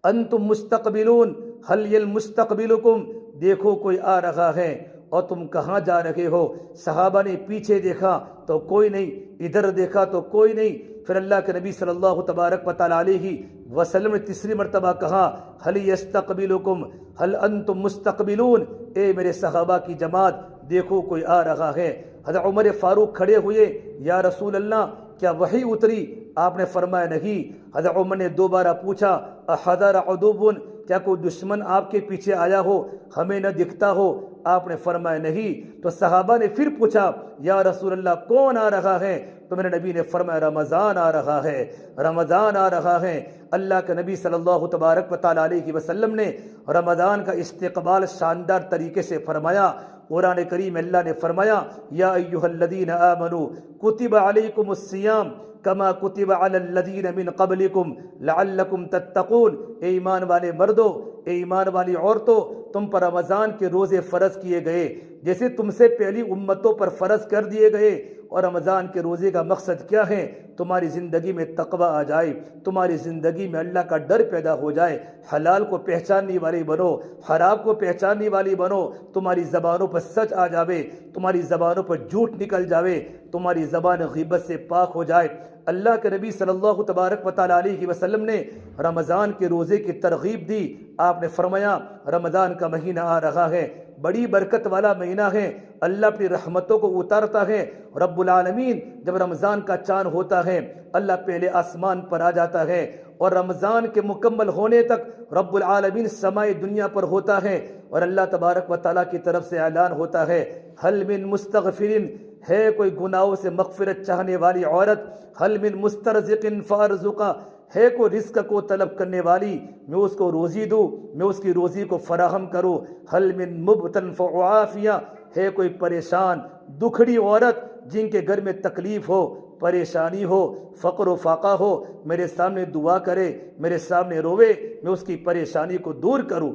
انتم مستقبلون هل المستقبلکم، دیکھو کوئی آ رہا ہے اور تم کہاں جا رہے ہو؟ صحابہ نے پیچھے دیکھا تو کوئی نہیں، ادھر دیکھا تو کوئی نہیں۔ پھر اللہ کے نبی صلی اللہ تبارک و تعالی علیہ وسلم نے تیسری مرتبہ کہا، هل یستقبلکم هل انتم مستقبلون، اے میرے صحابہ کی جماعت، دیکھو کوئی آ رہا ہے۔ حضرت عمر فاروق کھڑے ہوئے، یا رسول اللہ، کیا وحی اتری؟ آپ نے فرمایا نہیں۔ حضرت عمر نے دوبارہ پوچھا، احضر عدوبن، کیا کوئی دشمن آپ کے پیچھے آیا ہو ہمیں نہ دکھتا ہو؟ آپ نے فرمایا نہیں۔ تو صحابہ نے پھر پوچھا یا رسول اللہ کون آ رہا ہے؟ تو میرے نبی نے فرمایا رمضان آ رہا ہے، رمضان آ رہا ہے۔ اللہ کے نبی صلی اللہ تبارک و تعالیٰ علیہ وسلم نے رمضان کا استقبال شاندار طریقے سے فرمایا۔ قرآن کریم اللہ نے فرمایا یا ایھا الذین آمنوا کتب علیکم الصیام کما کتب علی الذین من قبلکم لعلکم تتقون۔ اے ایمان والے مردوں، اے ایمان والی عورتوں، تم پر رمضان کے روزے فرض کیے گئے جیسے تم سے پہلی امتوں پر فرض کر دیے گئے۔ اور رمضان کے روزے کا مقصد کیا ہے؟ تمہاری زندگی میں تقوی آ جائے، تمہاری زندگی میں اللہ کا ڈر پیدا ہو جائے، حلال کو پہچاننے والی بنو، حرام کو پہچاننے والی بنو، تمہاری زبانوں پر سچ آ جاوے، تمہاری زبانوں پر جھوٹ نکل جاوے، تمہاری زبان غیبت سے پاک ہو جائے۔ اللہ کے نبی صلی اللہ تبارک و تعالیٰ علیہ وسلم نے رمضان کے روزے کی ترغیب دی۔ آپ نے فرمایا رمضان کا مہینہ آ رہا ہے، بڑی برکت والا مہینہ ہے، اللہ اپنی رحمتوں کو اتارتا ہے۔ رب العالمین جب رمضان کا چاند ہوتا ہے اللہ پہلے آسمان پر آ جاتا ہے، اور رمضان کے مکمل ہونے تک رب العالمین سمائے دنیا پر ہوتا ہے، اور اللہ تبارک و تعالیٰ کی طرف سے اعلان ہوتا ہے حل من مستغفرین، ہے کوئی گناہوں سے مغفرت چاہنے والی عورت، حل من مسترزق فارزقہ، ہے کوئی رزق کو طلب کرنے والی میں اس کو روزی دوں، میں اس کی روزی کو فراہم کروں، حل من مبتن فعافیہ، ہے کوئی پریشان دکھڑی عورت جن کے گھر میں تکلیف ہو، پریشانی ہو، فقر و فاقہ ہو، میرے سامنے دعا کرے، میرے سامنے روے، میں اس کی پریشانی کو دور کروں۔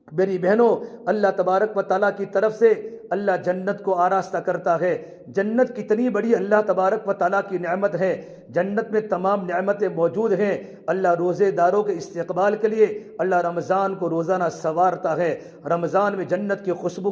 میری بہنوں، اللہ تبارک و تعالیٰ کی طرف سے اللہ جنت کو آراستہ کرتا ہے۔ جنت کتنی بڑی اللہ تبارک و تعالیٰ کی نعمت ہے، جنت میں تمام نعمتیں موجود ہیں۔ اللہ روزے داروں کے استقبال کے لیے اللہ رمضان کو روزانہ سنوارتا ہے۔ رمضان میں جنت کی خوشبو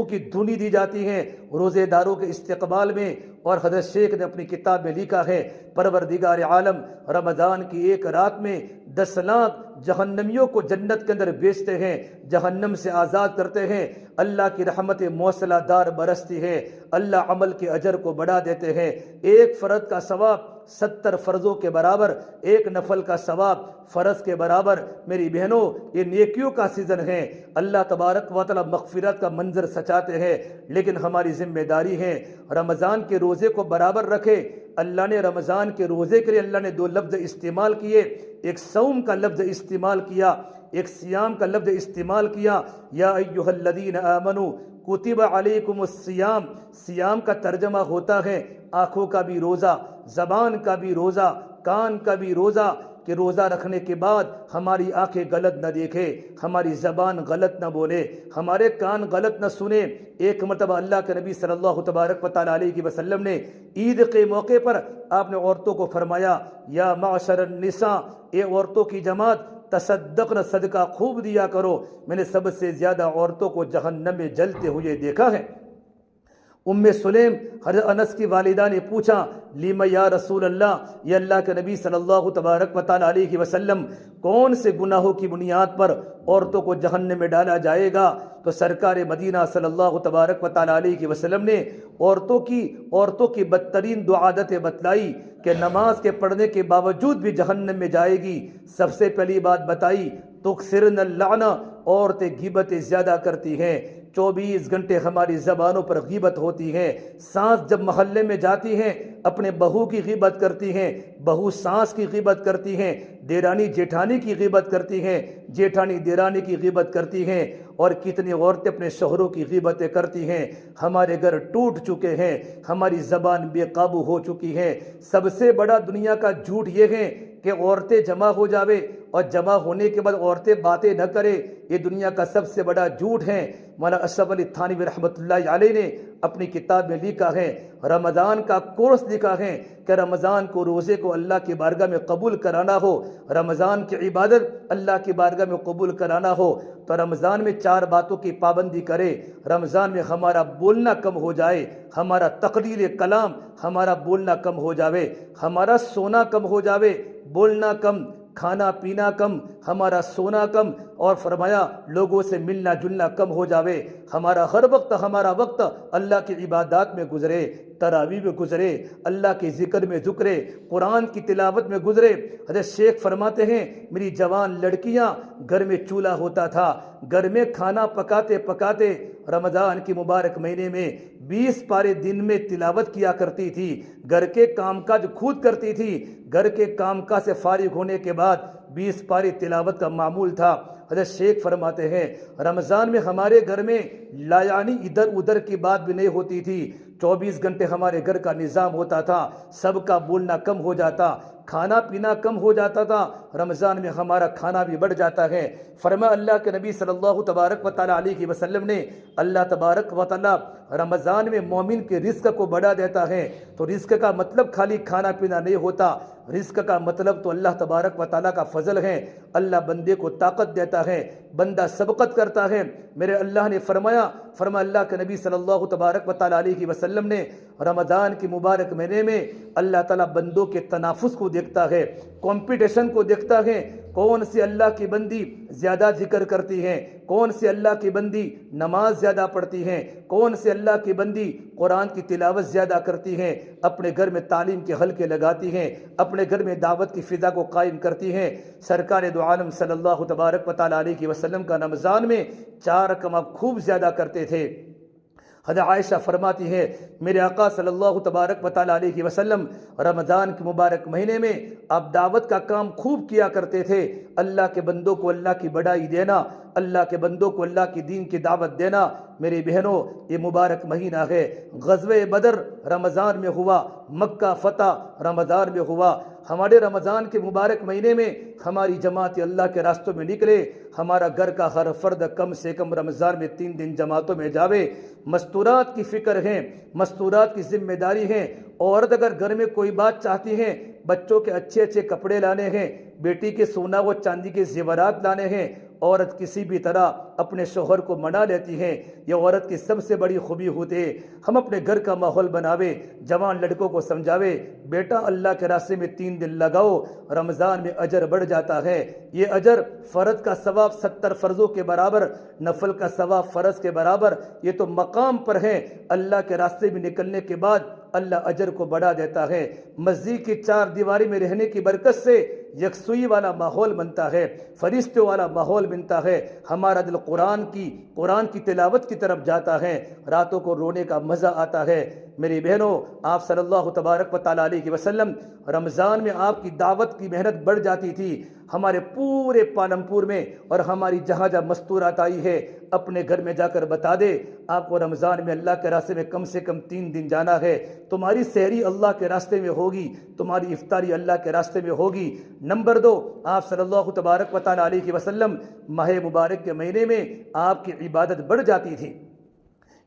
کی دھنی دی جاتی ہے روزے داروں کے استقبال میں۔ اور حضرت شیخ نے اپنی کتاب میں لکھا ہے پروردگار عالم رمضان کی ایک رات میں 10 لاکھ جہنمیوں کو جنت کے اندر بیچتے ہیں، جہنم سے آزاد کرتے ہیں، اللہ کی رحمت موصلہ دار برستی ہے، اللہ عمل کے اجر کو بڑھا دیتے ہیں۔ ایک فرض کا ثواب 70 فرضوں کے برابر، ایک نفل کا ثواب فرض کے برابر۔ میری بہنوں، یہ نیکیوں کا سیزن ہے، اللہ تبارک و تعالی مغفرت کا منظر سجاتے ہیں، لیکن ہماری ذمہ داری ہے رمضان کے روزے کو برابر رکھے۔ اللہ نے رمضان کے روزے کے لیے اللہ نے 2 لفظ استعمال کیے، ایک صوم کا لفظ استعمال کیا، ایک سیام کا لفظ استعمال کیا۔ یا ایھا الذین آمنوا کتب علیکم الصیام، سیام کا ترجمہ ہوتا ہے آنکھوں کا بھی روزہ، زبان کا بھی روزہ، کان کا بھی روزہ، کہ روزہ رکھنے کے بعد ہماری آنکھیں غلط نہ دیکھے، ہماری زبان غلط نہ بولے، ہمارے کان غلط نہ سنے۔ ایک مرتبہ اللہ کے نبی صلی اللہ تبارک و تعالیٰ علیہ وسلم نے عید کے موقع پر آپ نے عورتوں کو فرمایا یا معشر النساء، اے عورتوں کی جماعت، تصدقن، صدقہ خوب دیا کرو، میں نے سب سے زیادہ عورتوں کو جہنم میں جلتے ہوئے دیکھا ہے۔ سلیم حضرت انس کی والدہ نے پوچھا لم یا رسول اللہ، یہ اللہ کے نبی صلی اللہ تبارک و تعالیٰ علیہ وسلم کون سے گناہوں کی بنیاد پر عورتوں کو جہنم میں ڈالا جائے گا؟ تو سرکار مدینہ صلی اللہ تبارک و تعالیٰ علیہ وسلم نے عورتوں کی بدترین 2 عادتیں بتلائی کہ نماز کے پڑھنے کے باوجود بھی جہنم میں جائے گی۔ سب سے پہلی بات بتائی تکثرن اللعنہ، عورتیں غیبتیں زیادہ کرتی ہیں، 24 گھنٹے ہماری زبانوں پر غیبت ہوتی ہے۔ ساس جب محلے میں جاتی ہیں اپنے بہو کی غیبت کرتی ہیں، بہو ساس کی غیبت کرتی ہیں، دیرانی جیٹھانی کی غیبت کرتی ہیں، جیٹھانی دیرانی کی غیبت کرتی ہیں، اور کتنی عورتیں اپنے شوہروں کی غیبتیں کرتی ہیں۔ ہمارے گھر ٹوٹ چکے ہیں، ہماری زبان بے قابو ہو چکی ہے۔ سب سے بڑا دنیا کا جھوٹ یہ ہے کہ عورتیں جمع ہو جاوے اور جمع ہونے کے بعد عورتیں باتیں نہ کرے، یہ دنیا کا سب سے بڑا جھوٹ ہے۔ مولانا اشرف علی تھانوی رحمۃ اللہ علیہ نے اپنی کتاب میں لکھا ہے، رمضان کا کورس لکھا ہے کہ رمضان کو روزے کو اللہ کی بارگاہ میں قبول کرانا ہو، رمضان کی عبادت اللہ کی بارگاہ میں قبول کرانا ہو تو رمضان میں 4 باتوں کی پابندی کرے۔ رمضان میں ہمارا بولنا کم ہو جائے، ہمارا تقلیل کلام، ہمارا بولنا کم ہو جاوے، ہمارا سونا کم ہو جاوے، بولنا کم، کھانا پینا کم، ہمارا سونا کم، اور فرمایا لوگوں سے ملنا جلنا کم ہو جاوے، ہمارا ہر وقت ہمارا وقت اللہ کی عبادات میں گزرے، تراویح میں گزرے، اللہ کے ذکر میں ذکرے، قرآن کی تلاوت میں گزرے۔ حضرت شیخ فرماتے ہیں میری جوان لڑکیاں گھر میں چولہا ہوتا تھا، گھر میں کھانا پکاتے پکاتے رمضان کی مبارک مہینے میں 20 پارے دن میں تلاوت کیا کرتی تھی، گھر کے کام کاج خود کرتی تھی، گھر کے کام کاج سے فارغ ہونے کے بعد 20 پارے تلاوت کا معمول تھا۔ حضرت شیخ فرماتے ہیں رمضان میں ہمارے گھر میں لایانی ادھر ادھر کی بات بھی نہیں ہوتی تھی، 24 گھنٹے ہمارے گھر کا نظام ہوتا تھا، سب کا بولنا کم ہو جاتا، کھانا پینا کم ہو جاتا تھا، رمضان میں ہمارا کھانا بھی بڑھ جاتا ہے۔ فرمایا اللہ کے نبی صلی اللہ تبارک و تعالیٰ علیہ وسلم نے اللہ تبارک و تعالیٰ رمضان میں مومن کے رزق کو بڑھا دیتا ہے۔ تو رزق کا مطلب خالی کھانا پینا نہیں ہوتا، رزق کا مطلب تو اللہ تبارک و تعالیٰ کا فضل ہے۔ اللہ بندے کو طاقت دیتا ہے، بندہ سبقت کرتا ہے۔ میرے اللہ نے فرمایا اللہ کے نبی صلی اللہ تبارک و تعالیٰ علیہ وسلم نے رمضان کی مبارک مہینے میں اللہ تعالیٰ بندوں کے تنافس کو دیکھتا ہے، کمپٹیشن کو دیکھتا ہے، کون سی اللہ کی بندی زیادہ ذکر کرتی ہیں، کون سی اللہ کی بندی نماز زیادہ پڑھتی ہیں، کون سی اللہ کی بندی قرآن کی تلاوت زیادہ کرتی ہیں، اپنے گھر میں تعلیم کے حلقے لگاتی ہیں، اپنے گھر میں دعوت کی فضا کو قائم کرتی ہیں۔ سرکار دو عالم صلی اللہ تبارک و تعالیٰ علیہ وسلم کا رمضان میں 4 کام خوب زیادہ کرتے تھے۔ حضرت عائشہ فرماتی ہے میرے آقا صلی اللہ تبارک و تعالیٰ علیہ وسلم رمضان کے مبارک مہینے میں آپ دعوت کا کام خوب کیا کرتے تھے، اللہ کے بندوں کو اللہ کی بڑائی دینا، اللہ کے بندوں کو اللہ کی دین کی دعوت دینا۔ میری بہنوں یہ مبارک مہینہ ہے، غزوہ بدر رمضان میں ہوا، مکہ فتح رمضان میں ہوا۔ ہمارے رمضان کے مبارک مہینے میں ہماری جماعت اللہ کے راستوں میں نکلے، ہمارا گھر کا ہر فرد کم سے کم رمضان میں 3 دن جماعتوں میں جاوے۔ مستورات کی فکر ہے، مستورات کی ذمہ داری ہے۔ عورت اگر گھر میں کوئی بات چاہتی ہے، بچوں کے اچھے اچھے کپڑے لانے ہیں، بیٹی کے سونا و چاندی کے زیورات لانے ہیں، عورت کسی بھی طرح اپنے شوہر کو منا لیتی ہے، یہ عورت کی سب سے بڑی خوبی ہوتی ہے۔ ہم اپنے گھر کا ماحول بناوے، جوان لڑکوں کو سمجھاوے بیٹا اللہ کے راستے میں 3 دن لگاؤ، رمضان میں اجر بڑھ جاتا ہے۔ یہ اجر فرض کا ثواب 70 فرضوں کے برابر، نفل کا ثواب فرض کے برابر، یہ تو مقام پر ہے۔ اللہ کے راستے میں نکلنے کے بعد اللہ اجر کو بڑھا دیتا ہے۔ مسجد کی 4 دیواری میں رہنے کی برکت سے یکسوئی والا ماحول بنتا ہے، فرشتوں والا ماحول بنتا ہے، ہمارا دل قرآن کی تلاوت کی طرف جاتا ہے، راتوں کو رونے کا مزہ آتا ہے۔ میری بہنوں آپ صلی اللہ تبارک و تعالیٰ علیہ وسلم رمضان میں آپ کی دعوت کی محنت بڑھ جاتی تھی۔ ہمارے پورے پالمپور میں اور ہماری جہاں جہاں مستورات آئی ہے اپنے گھر میں جا کر بتا دے آپ کو رمضان میں اللہ کے راستے میں کم سے کم 3 دن جانا ہے، تمہاری سحری اللہ کے راستے میں ہوگی، تمہاری افطاری اللہ کے راستے میں ہوگی۔ نمبر 2 آپ صلی اللہ تبارک و تعالیٰ علیہ وسلم ماہ مبارک کے مہینے میں آپ کی عبادت بڑھ جاتی تھی۔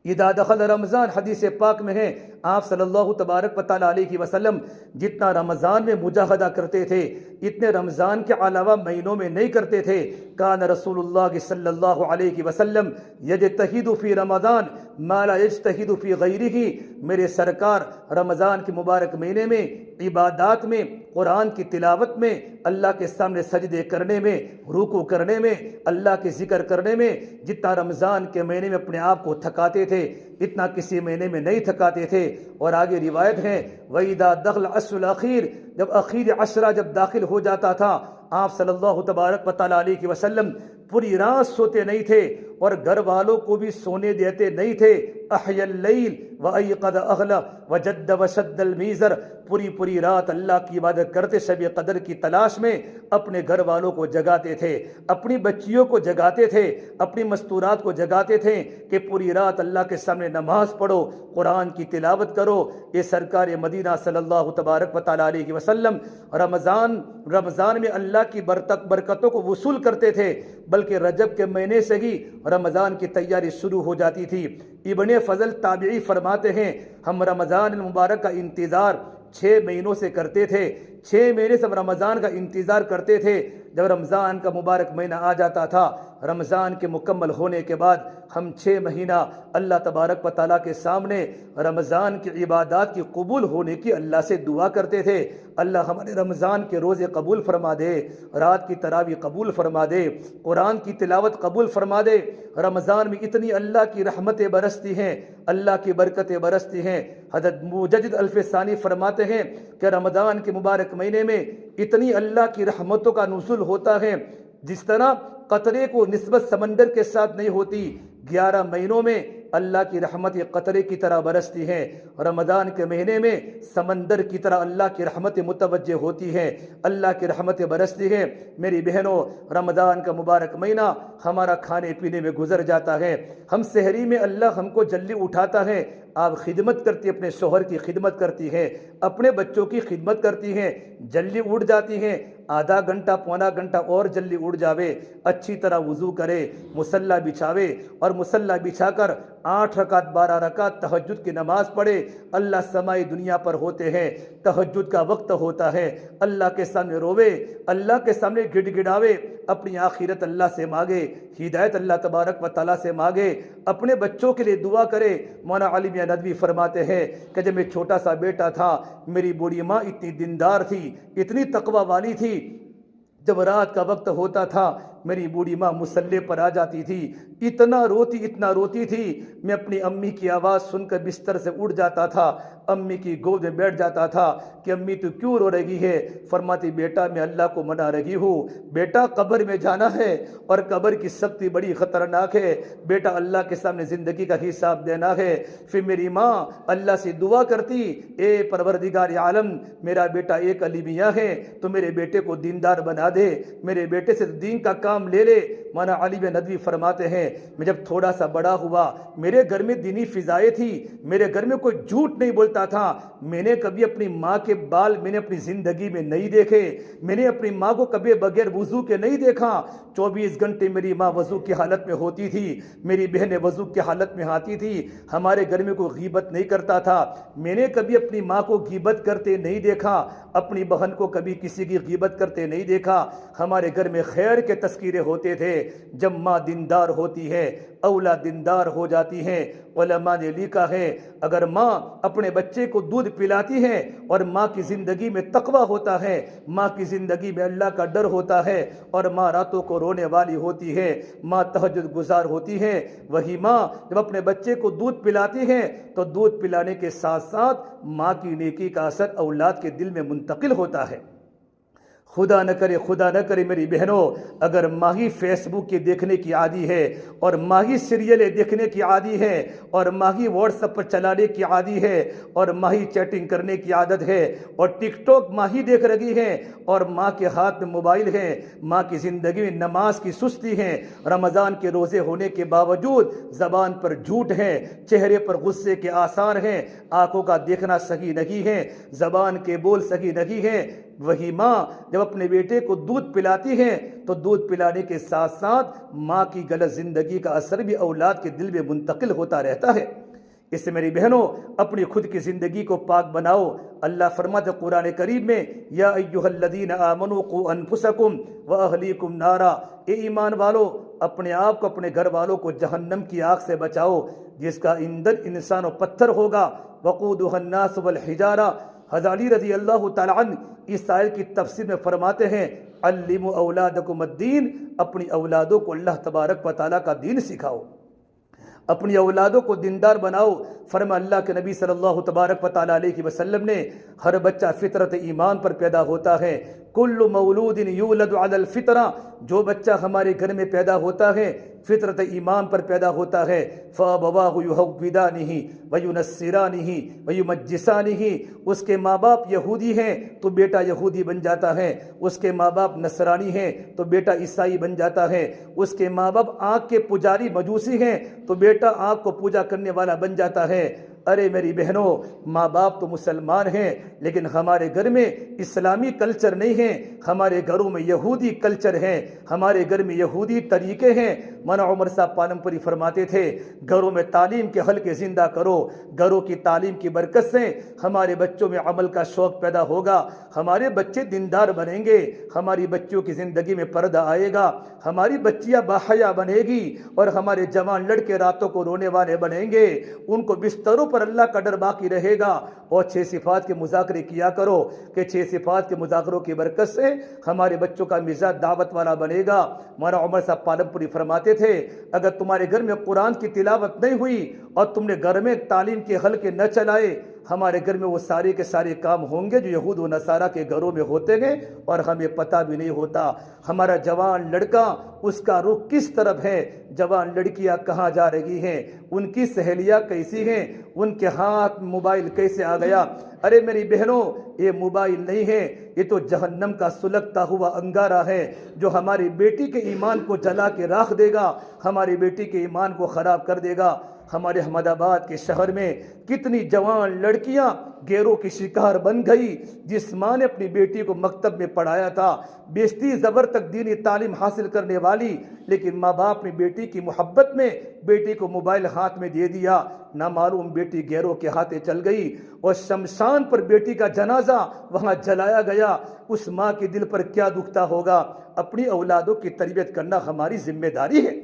اذا دخل رمضان حدیث پاک میں ہے آپ صلی اللہ تبارک و تعالیٰ علیہ وسلم جتنا رمضان میں مجاہدہ کرتے تھے اتنے رمضان کے علاوہ مہینوں میں نہیں کرتے تھے۔ کان رسول اللہ صلی اللہ علیہ وسلم یجتہد فی رمضان ما لا یجتہد فی غیرہ، میرے سرکار رمضان کے مبارک مہینے میں عبادات میں، قرآن کی تلاوت میں، اللہ کے سامنے سجدے کرنے میں، رکوع کرنے میں، اللہ کے ذکر کرنے میں جتنا رمضان کے مہینے میں اپنے آپ کو تھکاتے تھے اتنا کسی مہینے میں نہیں تھکاتے تھے۔ اور آگے روایت ہے وَإِذَا دَخَلَ الْعَشْرُ الْأَخِيرُ، جب اخیر عشرہ جب داخل ہو جاتا تھا آپ صلی اللہ تبارک و تعالیٰ علیہ وسلم پوری رات سوتے نہیں تھے اور گھر والوں کو بھی سونے دیتے نہیں تھے۔ احیا اللیل وایقظ اہلہ وجد وشد المیزر، پوری رات اللہ کی عبادت کرتے، شب قدر کی تلاش میں اپنے گھر والوں کو جگاتے تھے، اپنی بچیوں کو جگاتے تھے، اپنی مستورات کو جگاتے تھے کہ پوری رات اللہ کے سامنے نماز پڑھو، قرآن کی تلاوت کرو۔ یہ سرکار مدینہ صلی اللہ تبارک و تعالیٰ علیہ وسلم رمضان میں اللہ کی برکتوں کو وصول کرتے تھے، بلکہ رجب کے مہینے سے ہی رمضان کی تیاری شروع ہو جاتی تھی۔ ابن فضل تابعی فرماتے ہیں ہم رمضان المبارک کا انتظار 6 مہینوں سے کرتے تھے، 6 مہینے سے ہم رمضان کا انتظار کرتے تھے، جب رمضان کا مبارک مہینہ آ جاتا تھا، رمضان کے مکمل ہونے کے بعد ہم 6 مہینہ اللہ تبارک و تعالیٰ کے سامنے رمضان کی عبادات کی قبول ہونے کی اللہ سے دعا کرتے تھے۔ اللہ ہمارے رمضان کے روزے قبول فرما دے، رات کی تراویح قبول فرما دے، قرآن کی تلاوت قبول فرما دے۔ رمضان میں اتنی اللہ کی رحمتیں برستی ہیں، اللہ کی برکتیں برستی ہیں۔ حضرت مجدد الف ثانی فرماتے ہیں کہ رمضان کے مبارک مہینے میں اتنی اللہ کی رحمتوں کا نزول ہوتا ہے جس طرح قطرے کو نسبت سمندر کے ساتھ نہیں ہوتی۔ 11 مہینوں میں اللہ کی رحمت قطرے کی طرح برستی ہیں۔ رمضان کے مہینے میں سمندر کی طرح اللہ کی رحمت متوجہ ہوتی ہیں، اللہ کی رحمتیں برستی ہیں۔ میری بہنوں، رمضان کا مبارک مہینہ ہمارا کھانے پینے میں گزر جاتا ہے۔ ہم سحری میں اللہ ہم کو جلدی اٹھاتا ہے، آپ خدمت کرتی، اپنے شوہر کی خدمت کرتی ہیں، اپنے بچوں کی خدمت کرتی ہیں، جلدی اٹھ جاتی ہیں۔ آدھا گھنٹہ پونا گھنٹہ اور جلدی اٹھ جاوے، اچھی طرح وضو کرے، مصلی بچھاوے اور مصلی بچھا کر 8 رکعت 12 رکعت تہجد کی نماز پڑھے۔ اللہ سمائی دنیا پر ہوتے ہیں، تہجد کا وقت ہوتا ہے، اللہ کے سامنے روے، اللہ کے سامنے گڑ گڑاوے، اپنی آخرت اللہ سے مانگے، ہدایت اللہ تبارک و تعالیٰ سے مانگے، اپنے بچوں کے لیے دعا کرے۔ مولانا علی میاں ندوی فرماتے ہیں کہ جب میں چھوٹا سا بیٹا تھا، میری بوڑھی ماں اتنی دیندار تھی، اتنی تقوی والی تھی، جب رات کا وقت ہوتا تھا میری بوڑھی ماں مصلی پر آ جاتی تھی، اتنا روتی تھی، میں اپنی امی کی آواز سن کر بستر سے اٹھ جاتا تھا، امی کی گود میں بیٹھ جاتا تھا کہ امی تو کیوں رو رہی ہے؟ فرماتی بیٹا میں اللہ کو منا رہی ہوں، بیٹا قبر میں جانا ہے اور قبر کی سختی بڑی خطرناک ہے، بیٹا اللہ کے سامنے زندگی کا حساب دینا ہے۔ پھر میری ماں اللہ سے دعا کرتی، اے پروردگار عالم، میرا بیٹا ایک علی میاں ہے، تو میرے بیٹے کو دیندار بنا دے، میرے بیٹے سے دین کا کام لے لے۔ مولانا علی بن ندوی فرماتے ہیں میں جب تھوڑا سا بڑا ہوا، میرے گھر میں دینی فضائیں تھی، میرے گھر میں کوئی جھوٹ نہیں بولتا تھا، میں نے کبھی اپنی ماں کے بال میں نے اپنی زندگی میں نہیں دیکھے، میں نے اپنی ماں کو کبھی بغیر وضو کے نہیں دیکھا۔ 24 گھنٹے میری ماں وضو کی حالت میں ہوتی تھی، میری بہنیں وضو کی حالت میں آتی تھی، ہمارے گھر میں کوئی غیبت نہیں کرتا تھا، میں نے کبھی اپنی ماں کو غیبت کرتے نہیں دیکھا، اپنی بہن کو کبھی کسی کی غیبت کرتے نہیں دیکھا۔ ہمارے گھر میں خیر کے تذکیرے ہوتے تھے۔ جب ماں دیندار ہوتی ہے، اولاد دیندار ہو جاتی ہیں۔ علماء نے لکھا ہے اگر ماں اپنے بچے کو دودھ پلاتی ہے اور ماں کی زندگی میں تقوی ہوتا ہے، ماں کی زندگی میں اللہ کا ڈر ہوتا ہے، اور ماں راتوں کو رونے والی ہوتی ہے، ماں تہجد گزار ہوتی ہے، وہی ماں جب اپنے بچے کو دودھ پلاتی ہے تو دودھ پلانے کے ساتھ ساتھ ماں کی نیکی کا اثر اولاد کے دل میں منتقل ہوتا ہے۔ خدا نہ کرے میری بہنوں، اگر ماں ہی فیس بک کی دیکھنے کی عادی ہے، اور ماں ہی سیریلیں دیکھنے کی عادی ہے، اور ماں ہی واٹس ایپ پر چلانے کی عادی ہے، اور ماں ہی چیٹنگ کرنے کی عادت ہے، اور ٹک ٹاک ماں ہی دیکھ رہی ہے، اور ماں کے ہاتھ میں موبائل ہے، ماں کی زندگی میں نماز کی سستی ہے، رمضان کے روزے ہونے کے باوجود زبان پر جھوٹ ہے، چہرے پر غصے کے آثار ہیں، آنکھوں کا دیکھنا صحیح نہیں ہے، زبان کے بول صحیح نہیں ہے، وہی ماں جب اپنے بیٹے کو دودھ پلاتی ہے تو دودھ پلانے کے ساتھ ساتھ ماں کی غلط زندگی کا اثر بھی اولاد کے دل میں منتقل ہوتا رہتا ہے۔ اس سے میری بہنوں اپنی خود کی زندگی کو پاک بناؤ۔ اللہ فرماتے قرآن کریم میں یا ایھا الذین آمنوا قوا انفسکم واہلیکم نارا، اے ایمان والو اپنے آپ کو اپنے گھر والوں کو جہنم کی آگ سے بچاؤ جس کا ایندھن انسان و پتھر ہوگا، وقودھا الناس والحجارہ۔ حضرت علی رضی اللہ تعالی عنہ اس آیت کی تفسیر میں فرماتے ہیں علموا اولادکم الدین، اپنی اولادوں کو اللہ تبارک و تعالیٰ کا دین سکھاؤ، اپنی اولادوں کو دیندار بناؤ۔ فرما اللہ کے نبی صلی اللہ تبارک و تعالیٰ علیہ وسلم نے ہر بچہ فطرت ایمان پر پیدا ہوتا ہے، کل مولود یولد علی الفطرہ، جو بچہ ہمارے گھر میں پیدا ہوتا ہے فطرت ایمان پر پیدا ہوتا ہے، فَأَبَوَاهُ يُهَوِّدَانِهِ وَيُنَصِّرَانِهِ وَيُمَجِّسَانِهِ، اس کے ماں باپ یہودی ہیں تو بیٹا یہودی بن جاتا ہے، اس کے ماں باپ نصرانی ہیں تو بیٹا عیسائی بن جاتا ہے، اس کے ماں باپ آگ کے پجاری مجوسی ہیں تو بیٹا آگ کو پوجا کرنے والا بن جاتا ہے۔ ارے میری بہنوں، ماں باپ تو مسلمان ہیں لیکن ہمارے گھر میں اسلامی کلچر نہیں ہے، ہمارے گھروں میں یہودی کلچر ہے، ہمارے گھر میں یہودی طریقے ہیں۔ مولانا عمر صاحب پالمپوری فرماتے تھے گھروں میں تعلیم کے حلقے زندہ کرو، گھروں کی تعلیم کی برکت سے ہمارے بچوں میں عمل کا شوق پیدا ہوگا، ہمارے بچے دیندار بنیں گے، ہماری بچیوں کی زندگی میں پردہ آئے گا، ہماری بچیاں باحیا بنے گی، اور ہمارے جوان لڑکے راتوں کو رونے والے بنیں گے، ان کو بستروں پر اللہ کا ڈر باقی رہے گا۔ اور 6 صفات کے مذاکرے کیا کرو کہ 6 صفات کے مذاکروں کی برکت سے ہمارے بچوں کا مزاج دعوت والا بنے گا۔ مولانا عمر صاحب پالمپوری فرماتے تھے اگر تمہارے گھر میں قرآن کی تلاوت نہیں ہوئی اور تم نے گھر میں تعلیم کے حلقے نہ چلائے، ہمارے گھر میں وہ سارے کے سارے کام ہوں گے جو یہود و نصارہ کے گھروں میں ہوتے ہیں اور ہمیں پتہ بھی نہیں ہوتا۔ ہمارا جوان لڑکا اس کا رخ کس طرف ہے، جوان لڑکیاں کہاں جا رہی ہیں، ان کی سہیلیاں کیسی ہیں، ان کے ہاتھ موبائل کیسے آ گیا۔ ارے میری بہنوں، یہ موبائل نہیں ہے، یہ تو جہنم کا سلگتا ہوا انگارہ ہے جو ہماری بیٹی کے ایمان کو جلا کے راکھ دے گا، ہماری بیٹی کے ایمان کو خراب کر دے گا۔ ہمارے احمد آباد کے شہر میں کتنی جوان لڑکیاں گیروں کی شکار بن گئی، جس ماں نے اپنی بیٹی کو مکتب میں پڑھایا تھا، بیشتی زبر تک دینی تعلیم حاصل کرنے والی، لیکن ماں باپ نے بیٹی کی محبت میں بیٹی کو موبائل ہاتھ میں دے دیا، نہ معلوم بیٹی گیروں کے ہاتھے چل گئی اور شمشان پر بیٹی کا جنازہ وہاں جلایا گیا۔ اس ماں کے دل پر کیا دکھتا ہوگا۔ اپنی اولادوں کی تربیت کرنا ہماری ذمہ داری ہے۔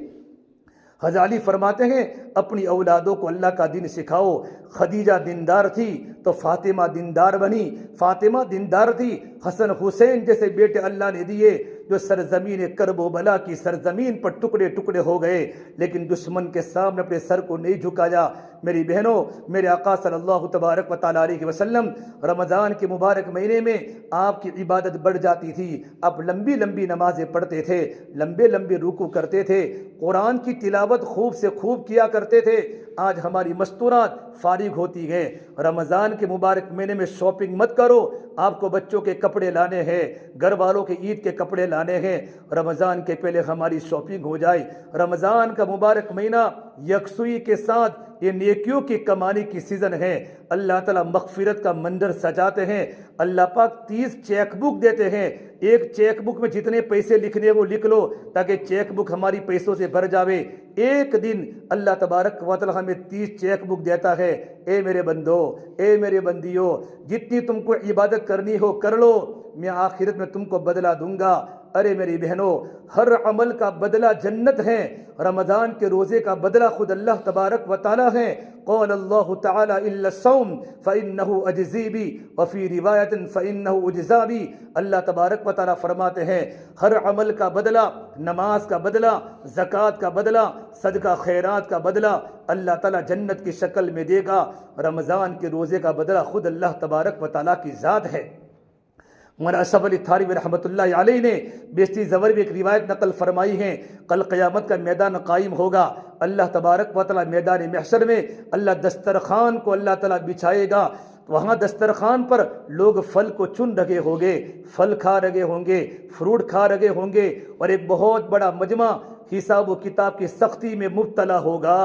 غزالی فرماتے ہیں اپنی اولادوں کو اللہ کا دین سکھاؤ۔ خدیجہ دیندار تھی تو فاطمہ دیندار بنی، فاطمہ دیندار تھی، حسن حسین جیسے بیٹے اللہ نے دیے جو سرزمین کرب و بلا کی سرزمین پر ٹکڑے ٹکڑے ہو گئے، لیکن دشمن کے سامنے اپنے سر کو نہیں جھکایا۔ میری بہنوں، میرے آقا صلی اللہ تبارک و تعالیٰ علیہ وسلم رمضان کے مبارک مہینے میں آپ کی عبادت بڑھ جاتی تھی، آپ لمبی لمبی نمازیں پڑھتے تھے، لمبے لمبے رکوع کرتے تھے، قرآن کی تلاوت خوب سے خوب کیا کرتے تھے۔ آج ہماری مستورات فارغ ہوتی ہیں۔ رمضان کے مبارک مہینے میں شاپنگ مت کرو، آپ کو بچوں کے کپڑے لانے ہیں، گھر والوں کے عید کے کپڑے لانے ہیں، رمضان کے پہلے ہماری شاپنگ ہو جائے۔ رمضان کا مبارک مہینہ یکسوئی کے ساتھ یہ نیکیوں کی کمانے کی سیزن ہے۔ اللہ تعالیٰ مغفرت کا منظر سجاتے ہیں، اللہ پاک 30 چیک بک دیتے ہیں، ایک چیک بک میں جتنے پیسے لکھنے وہ لکھ لو تاکہ چیک بک ہماری پیسوں سے بھر جاوے۔ ایک دن اللہ تبارک و تعالیٰ ہمیں 30 چیک بک دیتا ہے۔ اے میرے بندو، اے میرے بندیوں، جتنی تم کو عبادت کرنی ہو کر لو، میں آخرت میں تم کو بدلہ دوں گا۔ ارے میری بہنوں، ہر عمل کا بدلہ جنت ہے، رمضان کے روزے کا بدلہ خود اللہ تبارک و تعالیٰ ہے۔ قال اللہ تعالی الا الصوم فانه اجزی بی وفی روایت فانه اجزا بی۔ اللہ تبارک و تعالیٰ فرماتے ہیں ہر عمل کا بدلہ، نماز کا بدلہ، زکوٰۃ کا بدلہ، صدقہ خیرات کا بدلہ اللہ تعالیٰ جنت کی شکل میں دے گا۔ رمضان کے روزے کا بدلہ خود اللہ تبارک و تعالیٰ کی ذات ہے۔ مولانا اشرف علی تھانوی رحمۃ اللہ علیہ نے بیشتی زور میں ایک روایت نقل فرمائی ہے، کل قیامت کا میدان قائم ہوگا، اللہ تبارک و تعالیٰ میدان محشر میں اللہ دسترخوان کو اللہ تعالیٰ بچھائے گا، وہاں دسترخوان پر لوگ پھل کو چن رہے ہوں گے، پھل کھا رہے ہوں گے، فروٹ کھا رہے ہوں گے، اور ایک بہت بڑا مجمع حساب و کتاب کی سختی میں مبتلا ہوگا،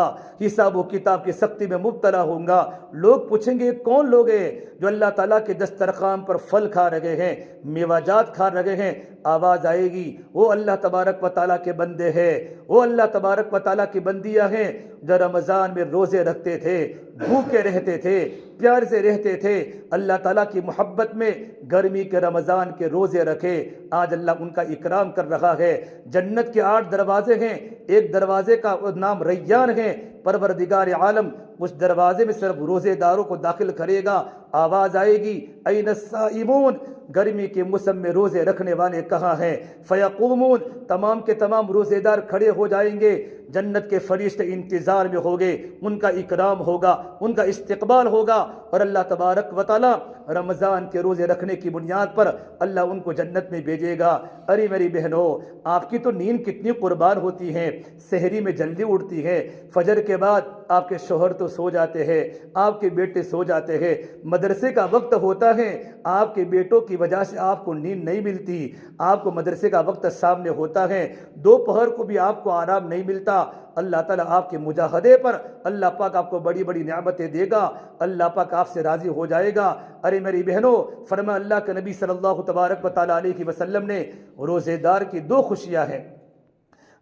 حساب و کتاب کی سختی میں مبتلا ہوں گا۔ لوگ پوچھیں گے کون لوگ ہیں جو اللہ تعالیٰ کے دسترخوان پر پھل کھا رہے ہیں، میوہ جات کھا رہے ہیں؟ آواز آئے گی وہ اللہ تبارک و تعالیٰ کے بندے ہیں، وہ اللہ تبارک و تعالیٰ کی بندیاں ہیں جو رمضان میں روزے رکھتے تھے، بھوکے رہتے تھے، پیار سے رہتے تھے، اللہ تعالیٰ کی محبت میں گرمی کے رمضان کے روزے رکھے۔ آج اللہ ان کا اکرام کر رہا ہے۔ جنت کے 8 دروازے ہیں، ایک دروازے کا نام ریان ہے، پروردگار عالم اس دروازے میں صرف روزے داروں کو داخل کرے گا۔ آواز آئے گی این الصائمون، گرمی کے موسم میں روزے رکھنے والے کہاں ہیں؟ فیقومون، تمام کے تمام روزے دار کھڑے ہو جائیں گے، جنت کے فرشتے انتظار میں ہوں گے، ان کا اکرام ہوگا، ان کا استقبال ہوگا، اور اللہ تبارک و تعالی رمضان کے روزے رکھنے کی بنیاد پر اللہ ان کو جنت میں بھیجے گا۔ ارے میری بہنوں، آپ کی تو نیند کتنی قربان ہوتی ہے، سحری میں جلدی اٹھتی ہے، فجر کے کے بعد آپ کے شوہر تو سو جاتے ہیں، آپ کے بیٹے سو جاتے ہیں، مدرسے کا وقت ہوتا ہے، آپ کے بیٹوں کی وجہ سے آپ کو نیند نہیں ملتی، آپ کو مدرسے کا وقت سامنے ہوتا ہے، دوپہر کو بھی آپ کو آرام نہیں ملتا۔ اللہ تعالیٰ آپ کے مجاہدے پر اللہ پاک آپ کو بڑی بڑی نعمتیں دے گا، اللہ پاک آپ سے راضی ہو جائے گا۔ ارے میری بہنوں، فرما اللہ کے نبی صلی اللہ تبارک و تعالیٰ علیہ وسلم نے روزے دار کی دو خوشیاں ہیں،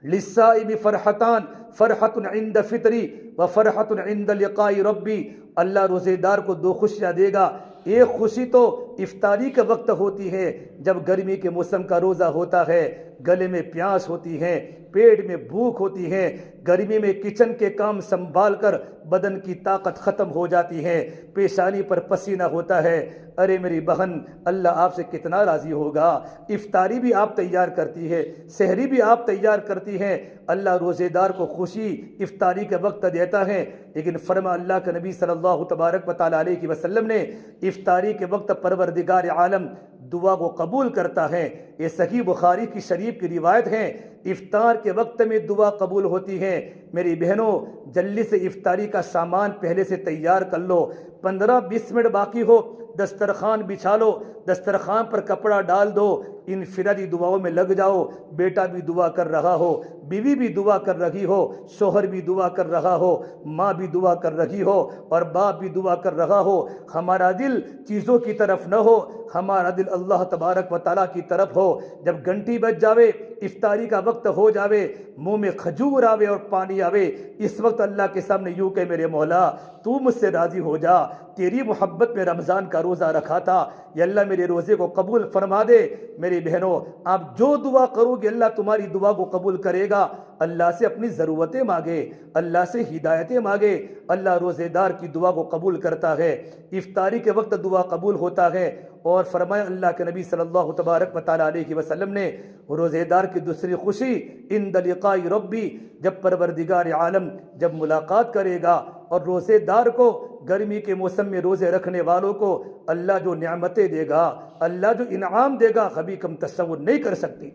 للصائم فرحتان، فرحت عند فطری و فرحت عند لقاء ربی۔ اللہ روزے دار کو دو خوشیاں دے گا۔ ایک خوشی تو افطاری کا وقت ہوتی ہے، جب گرمی کے موسم کا روزہ ہوتا ہے، گلے میں پیاس ہوتی ہے، پیٹ میں بھوک ہوتی ہے، گرمی میں کچن کے کام سنبھال کر بدن کی طاقت ختم ہو جاتی ہے، پیشانی پر پسینہ ہوتا ہے۔ ارے میری بہن، اللہ آپ سے کتنا راضی ہوگا۔ افطاری بھی آپ تیار کرتی ہے، سحری بھی آپ تیار کرتی ہیں، اللہ روزے دار کو خوشی افطاری کے وقت دیتا ہے۔ لیکن فرما اللہ کے نبی صلی اللہ تبارک و تعالیٰ علیہ وسلم نے افطاری کے وقت پروردگار عالم دعا کو قبول کرتا ہے۔ یہ صحیح بخاری کی شریف کی روایت ہے، افطار کے وقت میں دعا قبول ہوتی ہے۔ میری بہنوں، جلدی سے افطاری کا سامان پہلے سے تیار کر لو، 15-20 منٹ باقی ہو دسترخوان بچھا لو، دسترخوان پر کپڑا ڈال دو، انفرادی دعاؤں میں لگ جاؤ۔ بیٹا بھی دعا کر رہا ہو، بیوی بھی دعا کر رہی ہو، شوہر بھی دعا کر رہا ہو، ماں بھی دعا کر رہی ہو، اور باپ بھی دعا کر رہا ہو۔ ہمارا دل چیزوں کی طرف نہ ہو، ہمارا دل اللہ تبارک و تعالیٰ کی طرف ہو۔ جب گھنٹی بج جاوے، افطاری کا وقت ہو جاوے، منہ میں کھجور آوے اور پانی آوے، اس وقت اللہ کے سامنے یوں کہ میرے مولا تو مجھ سے راضی ہو جا، تیری محبت میں رمضان کا روزہ رکھا تھا، یا اللہ میرے روزے کو قبول فرما دے۔ میری بہنوں، آپ جو دعا کرو گے اللہ تمہاری دعا کو قبول کرے گا۔ اللہ سے اپنی ضرورتیں مانگے، اللہ سے ہدایتیں مانگے، اللہ روزے دار کی دعا کو قبول کرتا ہے۔ افطاری کے وقت دعا قبول ہوتا ہے۔ اور فرمایا اللہ کے نبی صلی اللہ تبارک و تعالیٰ علیہ وسلم نے، روزے دار کی دوسری خوشی عند لقاء ربی، جب پروردگار عالم جب ملاقات کرے گا، اور روزے دار کو، گرمی کے موسم میں روزے رکھنے والوں کو اللہ جو نعمتیں دے گا، اللہ جو انعام دے گا، کبھی کم تصور نہیں کر سکتی۔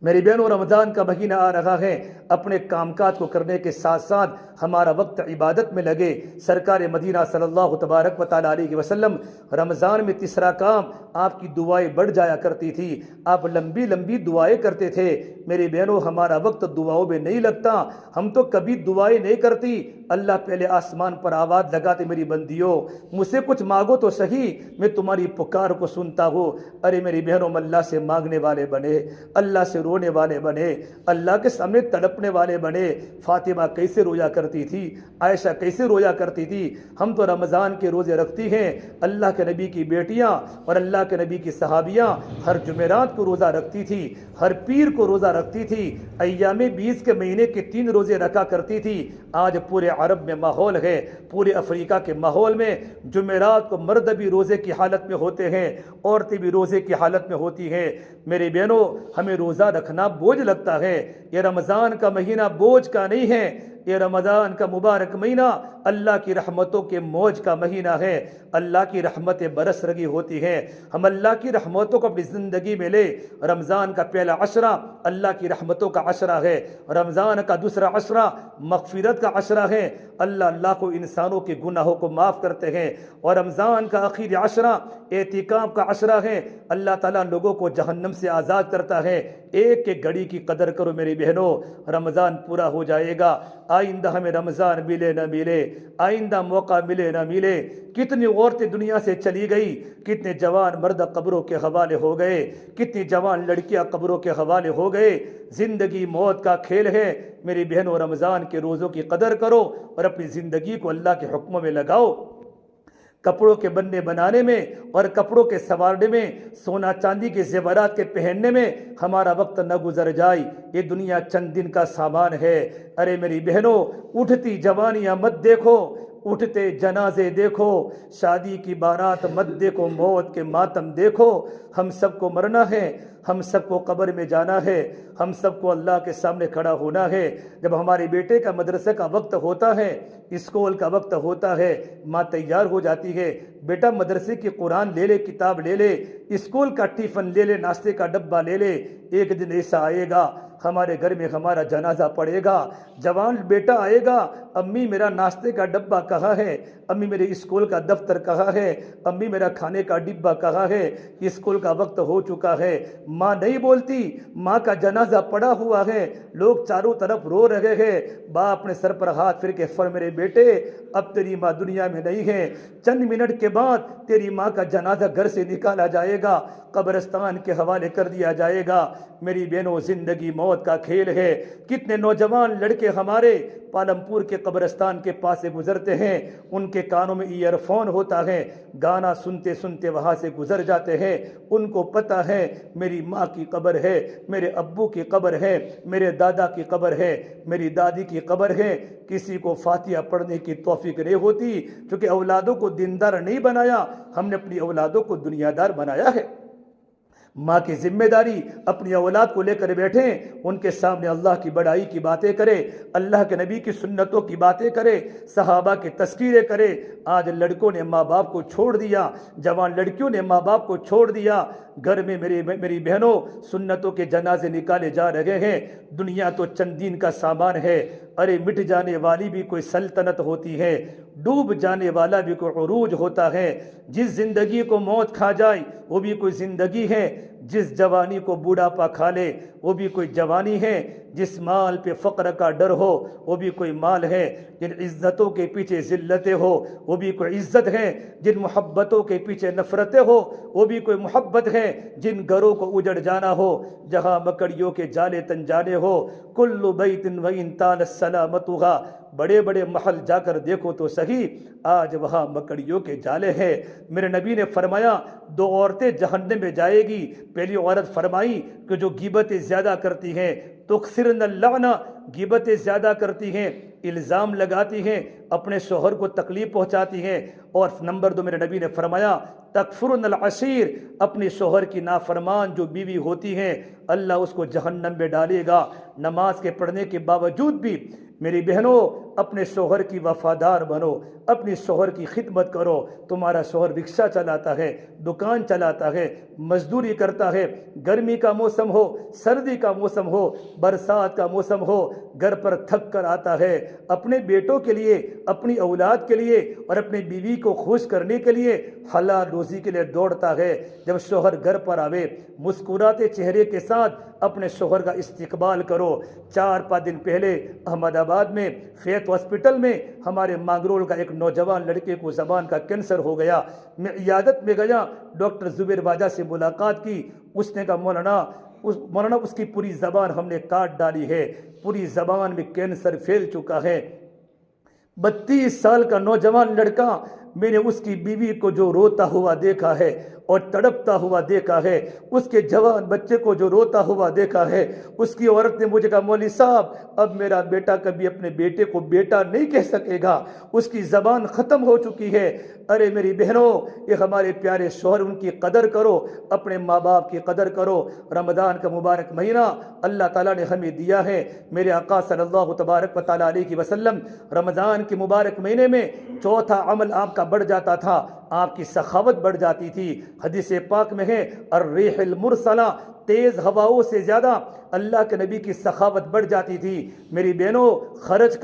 میری بہنوں، رمضان کا مہینہ آ رہا ہے، اپنے کام کاج کو کرنے کے ساتھ ساتھ ہمارا وقت عبادت میں لگے۔ سرکار مدینہ صلی اللہ تبارک و تعالیٰ علیہ وسلم رمضان میں تیسرا کام، آپ کی دعائیں بڑھ جایا کرتی تھی، آپ لمبی لمبی دعائیں کرتے تھے۔ میری بہنوں، ہمارا وقت دعاؤں میں نہیں لگتا، ہم تو کبھی دعائیں نہیں کرتی۔ اللہ پہلے آسمان پر آواز لگاتے، میری بندیوں مجھ سے کچھ مانگو تو صحیح، میں تمہاری پکار کو سنتا ہوں۔ ارے میری بہنوں، اللہ سے مانگنے والے بنے، اللہ سے رونے والے بنے، اللہ کے سامنے تڑپنے والے بنے۔ فاطمہ کیسے رویا کرتی تھی، عائشہ کیسے رویا کرتی تھی۔ ہم تو رمضان کے روزے رکھتی ہیں، اللہ کے نبی کی بیٹیاں اور اللہ کے نبی کی صحابیاں ہر جمعرات کو روزہ رکھتی تھی، ہر پیر کو روزہ رکھتی تھی، ایام 20 کے مہینے کے 3 روزے رکھا کرتی تھی۔ آج پورے عرب میں ماحول ہے، پورے افریقہ کے ماحول میں جمعرات کو مرد بھی روزے کی حالت میں ہوتے ہیں، عورتیں بھی روزے کی حالت میں ہوتی ہیں۔ میرے بہنوں، ہمیں روزہ رکھنا بوجھ لگتا ہے، یہ رمضان کا مہینہ بوجھ کا نہیں ہے، یہ رمضان کا مبارک مہینہ اللہ کی رحمتوں کے موج کا مہینہ ہے۔ اللہ کی رحمتیں برس رہی ہوتی ہیں، ہم اللہ کی رحمتوں کو اپنی زندگی میں لے۔ رمضان کا پہلا عشرہ اللہ کی رحمتوں کا عشرہ ہے، رمضان کا دوسرا عشرہ مغفرت کا عشرہ ہے، اللہ کو انسانوں کے گناہوں کو معاف کرتے ہیں، اور رمضان کا آخری عشرہ اعتکاف کا عشرہ ہے، اللہ تعالیٰ لوگوں کو جہنم سے آزاد کرتا ہے۔ ایک ایک گھڑی کی قدر کرو میری بہنوں، رمضان پورا ہو جائے گا، آئندہ ہمیں رمضان ملے نہ ملے، آئندہ موقع ملے نہ ملے۔ کتنی عورتیں دنیا سے چلی گئی، کتنے جوان مرد قبروں کے حوالے ہو گئے، کتنی جوان لڑکیاں قبروں کے حوالے ہو گئے۔ زندگی موت کا کھیل ہے میری بہنوں، رمضان کے روزوں کی قدر کرو اور اپنی زندگی کو اللہ کے حکموں میں لگاؤ۔ کپڑوں کے بننے بنانے میں اور کپڑوں کے سنوارنے میں، سونا چاندی کے زیورات کے پہننے میں ہمارا وقت نہ گزر جائے، یہ دنیا چند دن کا سامان ہے۔ ارے میری بہنوں، اٹھتی جوانیاں مت دیکھو، اٹھتے جنازے دیکھو، شادی کی بارات مت دیکھو، موت کے ماتم دیکھو۔ ہم سب کو مرنا ہے، ہم سب کو قبر میں جانا ہے، ہم سب کو اللہ کے سامنے کھڑا ہونا ہے۔ جب ہمارے بیٹے کا مدرسے کا وقت ہوتا ہے، اسکول کا وقت ہوتا ہے، ماں تیار ہو جاتی ہے، بیٹا مدرسے کی قرآن لے لے، کتاب لے لے، اسکول کا ٹیفن لے لے، ناشتے کا ڈبہ لے لے۔ ایک دن ایسا آئے گا ہمارے گھر میں ہمارا جنازہ پڑے گا، جوان بیٹا آئے گا، امی میرا ناشتے کا ڈبہ کہاں ہے، امی میرے اسکول کا دفتر کہاں ہے، امی میرا کھانے کا ڈبہ کہاں ہے، اسکول کا وقت ہو چکا ہے۔ ماں نہیں بولتی، ماں کا جنازہ پڑا ہوا ہے، لوگ چاروں طرف رو رہے ہیں، باپ نے سر پر ہاتھ پھر کے میرے بیٹے اب تیری ماں دنیا میں نہیں ہے، چند منٹ کے بعد تیری ماں کا جنازہ گھر سے نکالا جائے گا، قبرستان کے حوالے کر دیا جائے گا۔ میری بہنوں، زندگی موت کا کھیل ہے۔ کتنے نوجوان لڑکے ہمارے پالمپور کے قبرستان کے پاس سے گزرتے ہیں، ان کے کانوں میں ایئر فون ہوتا ہے، گانا سنتے سنتے وہاں سے گزر جاتے ہیں۔ ان کو پتہ ہے میری ماں کی قبر ہے، میرے ابو کی قبر ہے، میرے دادا کی قبر ہے، میری دادی کی قبر ہے۔ کسی کو فاتحہ پڑھنے کی توفیق نہیں ہوتی، کیونکہ اولادوں کو دیندار نہیں بنایا، ہم نے اپنی اولادوں کو دنیا دار بنایا ہے۔ ماں کی ذمہ داری اپنی اولاد کو لے کر بیٹھیں، ان کے سامنے اللہ کی بڑائی کی باتیں کرے، اللہ کے نبی کی سنتوں کی باتیں کرے، صحابہ کے تذکرے کرے۔ آج لڑکوں نے ماں باپ کو چھوڑ دیا، جوان لڑکیوں نے ماں باپ کو چھوڑ دیا۔ گھر میں میری بہنوں سنتوں کے جنازے نکالے جا رہے ہیں۔ دنیا تو چند دن کا سامان ہے، ارے مٹ جانے والی بھی کوئی سلطنت ہوتی ہے، ڈوب جانے والا بھی کوئی عروج ہوتا ہے۔ جس زندگی کو موت کھا جائے وہ بھی کوئی زندگی ہے، جس جوانی کو بوڑھاپا کھا لے وہ بھی کوئی جوانی ہے، جس مال پہ فقر کا ڈر ہو وہ بھی کوئی مال ہے، جن عزتوں کے پیچھے ذلتیں ہو وہ بھی کوئی عزت ہے، جن محبتوں کے پیچھے نفرتیں ہو وہ بھی کوئی محبت ہے، جن گھروں کو اجڑ جانا ہو جہاں مکڑیوں کے جالے تن جانے ہو۔ کل بیت وان طال سلامتھا، بڑے بڑے محل جا کر دیکھو تو صحیح، آج وہاں مکڑیوں کے جالے ہیں۔ میرے نبی نے فرمایا 2 عورتیں جہنم میں جائے گی۔ پہلی عورت فرمائی کہ جو غیبتیں زیادہ کرتی ہیں، تکثرن اللعنہ، غیبتیں زیادہ کرتی ہیں، الزام لگاتی ہیں، اپنے شوہر کو تکلیف پہنچاتی ہیں۔ اور نمبر 2 میرے نبی نے فرمایا تکفرن العشیر، اپنے شوہر کی نافرمان جو بیوی ہوتی ہیں اللہ اس کو جہنم میں ڈالے گا۔ نماز کے پڑھنے کے باوجود بھی میری بہنوں اپنے شوہر کی وفادار بنو، اپنی شوہر کی خدمت کرو۔ تمہارا شوہر رکشہ چلاتا ہے، دکان چلاتا ہے، مزدوری کرتا ہے، گرمی کا موسم ہو، سردی کا موسم ہو، برسات کا موسم ہو، گھر پر تھک کر آتا ہے، اپنے بیٹوں کے لیے، اپنی اولاد کے لیے اور اپنی بیوی کو خوش کرنے کے لیے حلال روزی کے لیے دوڑتا ہے۔ جب شوہر گھر پر آوے مسکراتے چہرے کے ساتھ اپنے شوہر کا استقبال کرو۔ 4-5 دن پہلے احمد آباد میں فیت ہاسپٹل میں ہمارے مانگرول کا ایک نوجوان لڑکے کو زبان کا کینسر ہو گیا۔ میں عیادت میں گیا، ڈاکٹر زبیر باجا سے ملاقات کی، اس نے کہا مولانا اس کی پوری زبان ہم نے کاٹ ڈالی ہے، پوری زبان میں کینسر پھیل چکا ہے۔ 32 سال کا نوجوان لڑکا، میں نے اس کی بیوی کو جو روتا ہوا دیکھا ہے اور تڑپتا ہوا دیکھا ہے، اس کے جوان بچے کو جو روتا ہوا دیکھا ہے۔ اس کی عورت نے مجھے کہا مولوی صاحب اب میرا بیٹا کبھی اپنے بیٹے کو بیٹا نہیں کہہ سکے گا، اس کی زبان ختم ہو چکی ہے۔ ارے میری بہنوں، یہ ہمارے پیارے شوہر، ان کی قدر کرو، اپنے ماں باپ کی قدر کرو۔ رمضان کا مبارک مہینہ اللہ تعالیٰ نے ہمیں دیا ہے۔ میرے آقا صلی اللہ تبارک و تعالیٰ علیہ وسلم رمضان کے مبارک مہینے میں چوتھا عمل آپ کا بڑھ جاتا تھا، آپ کی سخاوت بڑھ جاتی تھی۔ حدیث پاک میں ہے الریح المرسلہ، تیز ہواؤں سے زیادہ اللہ کے نبی کی سخاوت بڑھ جاتی تھی۔ میری بہنوں خرچ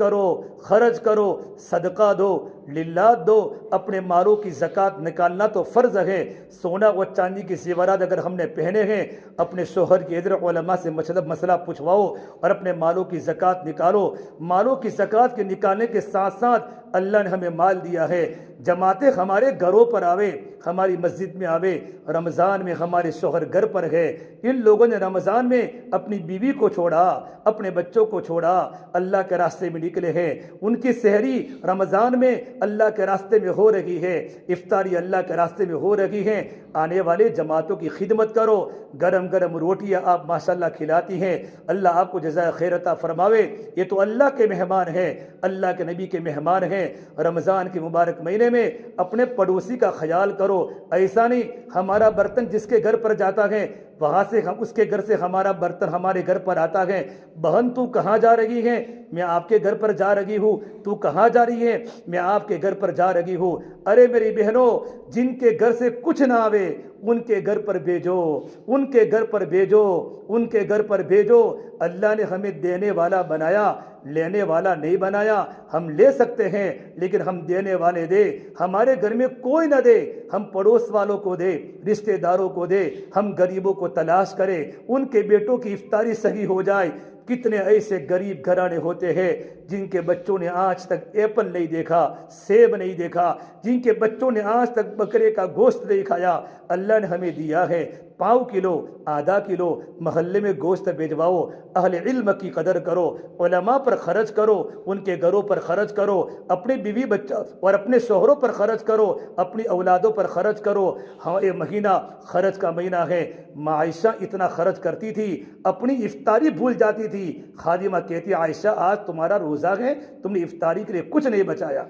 کرو، صدقہ دو، للہ دو، اپنے مالوں کی زکوٰۃ نکالنا تو فرض ہے۔ سونا و چاندی کے زیورات اگر ہم نے پہنے ہیں، اپنے شوہر کی ادھر علماء سے مسئلہ پوچھواؤ اور اپنے مالوں کی زکوٰۃ نکالو۔ مالوں کی زکوٰۃ کے نکالنے کے ساتھ ساتھ اللہ نے ہمیں مال دیا ہے۔ جماعتیں ہمارے گھروں پر آوے، ہماری مسجد میں آوے۔ رمضان میں ہمارے شوہر گھر پر ہے، ان لوگوں نے رمضان میں اپنی بیوی کو چھوڑا، اپنے بچوں کو چھوڑا، اللہ کے راستے میں نکلے ہیں۔ ان کی سحری رمضان میں اللہ کے راستے میں ہو رہی ہے، افطاری اللہ کے راستے میں ہو رہی ہے۔ آنے والے جماعتوں کی خدمت کرو، گرم گرم روٹیاں آپ ماشاءاللہ کھلاتی ہیں، اللہ آپ کو جزائے خیر عطا فرماوے۔ یہ تو اللہ کے مہمان ہیں، اللہ کے نبی کے مہمان ہیں۔ رمضان کے مبارک مہینے میں اپنے پڑوسی کا خیال کرو، ایسا نہیں ہمارا برتن جس کے گھر پر جاتا ہے وہاں سے ہم اس کے گھر سے ہمارا برتن ہمارے گھر پر آتا ہے، بہن تو کہاں جا رہی ہے؟ میں آپ کے گھر پر جا رہی ہوں۔ تو کہاں جا رہی ہے؟ میں آپ کے گھر پر جا رہی ہوں۔ ارے میری بہنوں، جن کے گھر سے کچھ نہ آوے ان کے گھر پر بھیجو، ان کے گھر پر بھیجو، ان کے گھر پر بھیجو۔ اللہ نے ہمیں دینے والا بنایا، لینے والا نہیں بنایا۔ ہم لے سکتے ہیں لیکن ہم دینے والے دے۔ ہمارے گھر میں کوئی نہ دے، ہم پڑوس والوں کو دے، رشتہ داروں کو دے، ہم غریبوں کو تلاش کریں، ان کے بیٹوں کی افطاری صحیح ہو جائے۔ کتنے ایسے غریب گھرانے ہوتے ہیں جن کے بچوں نے آج تک ایپل نہیں دیکھا، سیب نہیں دیکھا، جن کے بچوں نے آج تک بکرے کا گوشت نہیں کھایا۔ اللہ نے ہمیں دیا ہے، پاؤ کلو، آدھا کلو محلے میں گوشت بھیجواؤ۔ اہل علم کی قدر کرو، علماء پر خرچ کرو، ان کے گھروں پر خرچ کرو، اپنے بیوی بچہ اور اپنے شوہروں پر خرچ کرو، اپنی اولادوں پر خرچ کرو۔ ہاں، یہ مہینہ خرچ کا مہینہ ہے۔ عائشہ اتنا خرچ کرتی تھی، اپنی افطاری بھول جاتی تھی۔ خادمہ کہتی، عائشہ آج تمہارا روزہ ہے، تم نے افطاری کے لیے کچھ نہیں بچایا۔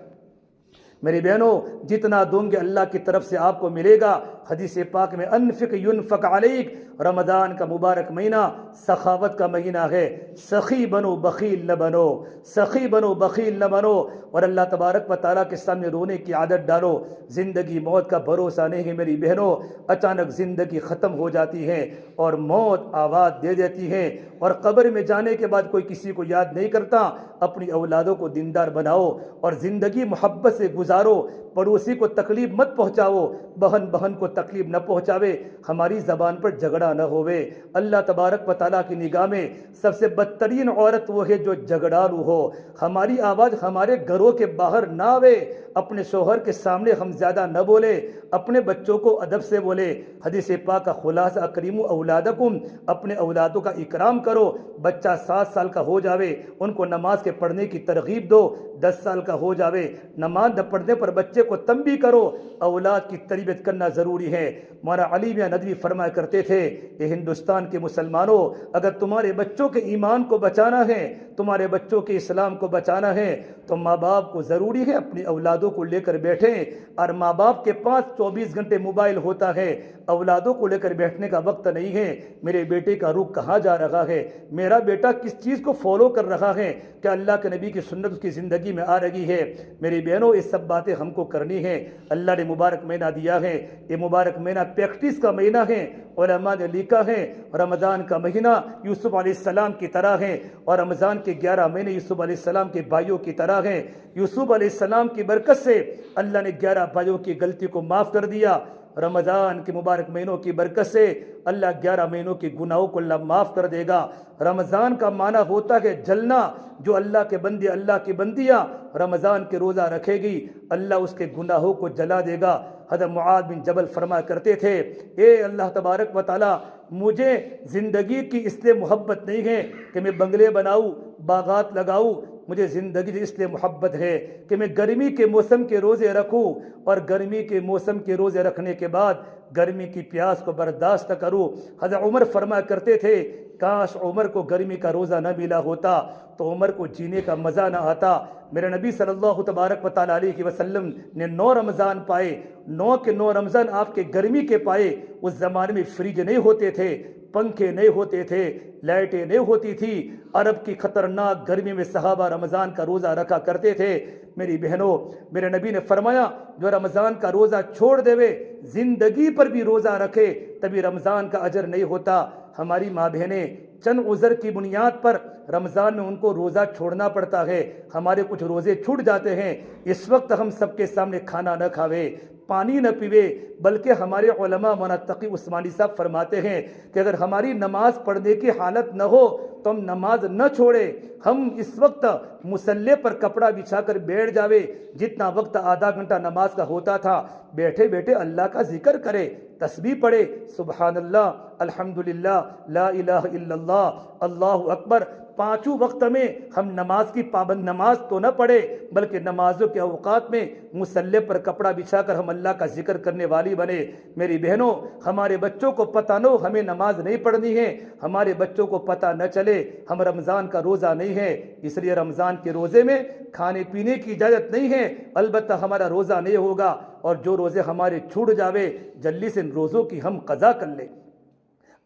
میری بہنوں، جتنا دوں گے اللہ کی طرف سے آپ کو ملے گا۔ حدیث پاک میں انفق ینفق علیک، رمضان کا مبارک مہینہ سخاوت کا مہینہ ہے۔ سخی بنو، بخیل نہ بنو، سخی بنو، بخیل نہ بنو، اور اللہ تبارک و تعالیٰ کے سامنے رونے کی عادت ڈالو۔ زندگی موت کا بھروسہ نہیں ہے میری بہنوں، اچانک زندگی ختم ہو جاتی ہے اور موت آواز دے دیتی ہے، اور قبر میں جانے کے بعد کوئی کسی کو یاد نہیں کرتا۔ اپنی اولادوں کو دیندار بناؤ اور زندگی محبت سے گزارو۔ پڑوسی کو تکلیف مت پہنچاؤ، بہن بہن کو تکلیف نہ پہنچاوے، ہماری زبان پر جھگڑا نہ ہوئے۔ اللہ تبارک و تعالیٰ کی نگاہ میں سب سے بدترین عورت وہ ہے جو جھگڑالو ہو۔ ہماری آواز ہمارے گھروں کے باہر نہ آوے، اپنے شوہر کے سامنے ہم زیادہ نہ بولے، اپنے بچوں کو ادب سے بولے۔ حدیث پاک کا خلاصہ، اکریموا اولادکم، اپنے اولادوں کا اکرام کرو۔ بچہ 7 سال کا ہو جاوے ان کو نماز کے پڑھنے کی ترغیب دو، 10 سال کا ہو جاوے نماز نہ پڑھنے پر بچے کو تنبیہ کرو۔ اولاد کی تربیت کرنا ضروری ہے۔ مولانا علی میاں ندوی فرمایا کرتے تھے، اے ہندوستان کے مسلمانوں، اگر تمہارے بچوں کے ایمان کو بچانا ہے، تمہارے بچوں کے اسلام کو بچانا ہے، تو ماں باپ کو ضروری ہے اپنی اولادوں کو لے کر بیٹھیں۔ اور ماں باپ کے پاس 24 گھنٹے موبائل ہوتا ہے، اولادوں کو لے کر بیٹھنے کا وقت نہیں ہے۔ میرے بیٹے کا رخ کہاں جا رہا ہے، میرا بیٹا کس چیز کو فالو کر رہا ہے، کیا اللہ کے نبی کی سنت اس کی زندگی میں آ رہی ہے؟ میری بہنوں، یہ سب باتیں ہم کو کرنی ہے۔ اللہ نے مبارک مہینہ دیا ہے، یہ مبارک مہینہ پریکٹس کا مہینہ ہے۔ علماء نے لکھا ہے رمضان کا مہینہ یوسف علیہ السلام کی طرح ہے، اور رمضان کے 11 مہینے یوسف علیہ السلام کے بھائیوں کی طرح ہیں۔ یوسف علیہ السلام کی برکت سے اللہ نے 11 بھائیوں کی غلطی کو معاف کر دیا۔ رمضان کے مبارک مہینوں کی برکت سے اللہ 11 مہینوں کے گناہوں کو اللہ معاف کر دے گا۔ رمضان کا معنی ہوتا ہے جلنا۔ جو اللہ کے بندے، اللہ کی بندیاں رمضان کے روزہ رکھے گی، اللہ اس کے گناہوں کو جلا دے گا۔ حضرت معاذ بن جبل فرمایا کرتے تھے، اے اللہ تبارک و تعالیٰ، مجھے زندگی کی اس لیے محبت نہیں ہے کہ میں بنگلے بناؤں، باغات لگاؤں، مجھے زندگی اس لیے محبت ہے کہ میں گرمی کے موسم کے روزے رکھوں، اور گرمی کے موسم کے روزے رکھنے کے بعد گرمی کی پیاس کو برداشت کروں۔ حضرت عمر فرمایا کرتے تھے، کاش عمر کو گرمی کا روزہ نہ ملا ہوتا تو عمر کو جینے کا مزہ نہ آتا۔ میرے نبی صلی اللہ تبارک و تعالیٰ علیہ وسلم نے 9 رمضان پائے، 9 کے 9 رمضان آپ کے گرمی کے پائے۔ اس زمانے میں فریج نہیں ہوتے تھے، پنکھے نہیں ہوتے تھے، لائٹیں نہیں ہوتی تھی۔ عرب کی خطرناک گرمی میں صحابہ رمضان کا روزہ رکھا کرتے تھے۔ میری بہنوں، میرے نبی نے فرمایا، جو رمضان کا روزہ چھوڑ دے، زندگی پر بھی روزہ رکھے، تبھی رمضان کا اجر نہیں ہوتا۔ ہماری ماں بہنیں چند عذر کی بنیاد پر رمضان میں ان کو روزہ چھوڑنا پڑتا ہے۔ ہمارے کچھ روزے چھوٹ جاتے ہیں۔ اس وقت ہم سب کے سامنے کھانا نہ کھاوے، پانی نہ پیوے، بلکہ ہمارے علماء مولانا تقی عثمانی صاحب فرماتے ہیں کہ اگر ہماری نماز پڑھنے کی حالت نہ ہو تو ہم نماز نہ چھوڑے، ہم اس وقت مصلی پر کپڑا بچھا کر بیٹھ جاوے۔ جتنا وقت آدھا گھنٹہ نماز کا ہوتا تھا، بیٹھے بیٹھے اللہ کا ذکر کرے، تسبیح پڑھے، سبحان اللہ، الحمدللہ، لا الہ الا اللہ، اللہ اکبر۔ 5 وقت میں ہم نماز کی پابند نماز تو نہ پڑھے، بلکہ نمازوں کے اوقات میں مصلی پر کپڑا بچھا کر ہم اللہ کا ذکر کرنے والی بنے۔ میری بہنوں، ہمارے بچوں کو پتہ نہ ہو ہمیں نماز نہیں پڑھنی ہے، ہمارے بچوں کو پتہ نہ چلے ہم رمضان کا روزہ نہیں ہے، اس لیے رمضان کے روزے میں کھانے پینے کی اجازت نہیں ہے، البتہ ہمارا روزہ نہیں ہوگا۔ اور جو روزے ہمارے چھوٹ جاوے، جلدی سے روزوں کی ہم قضا کر لیں۔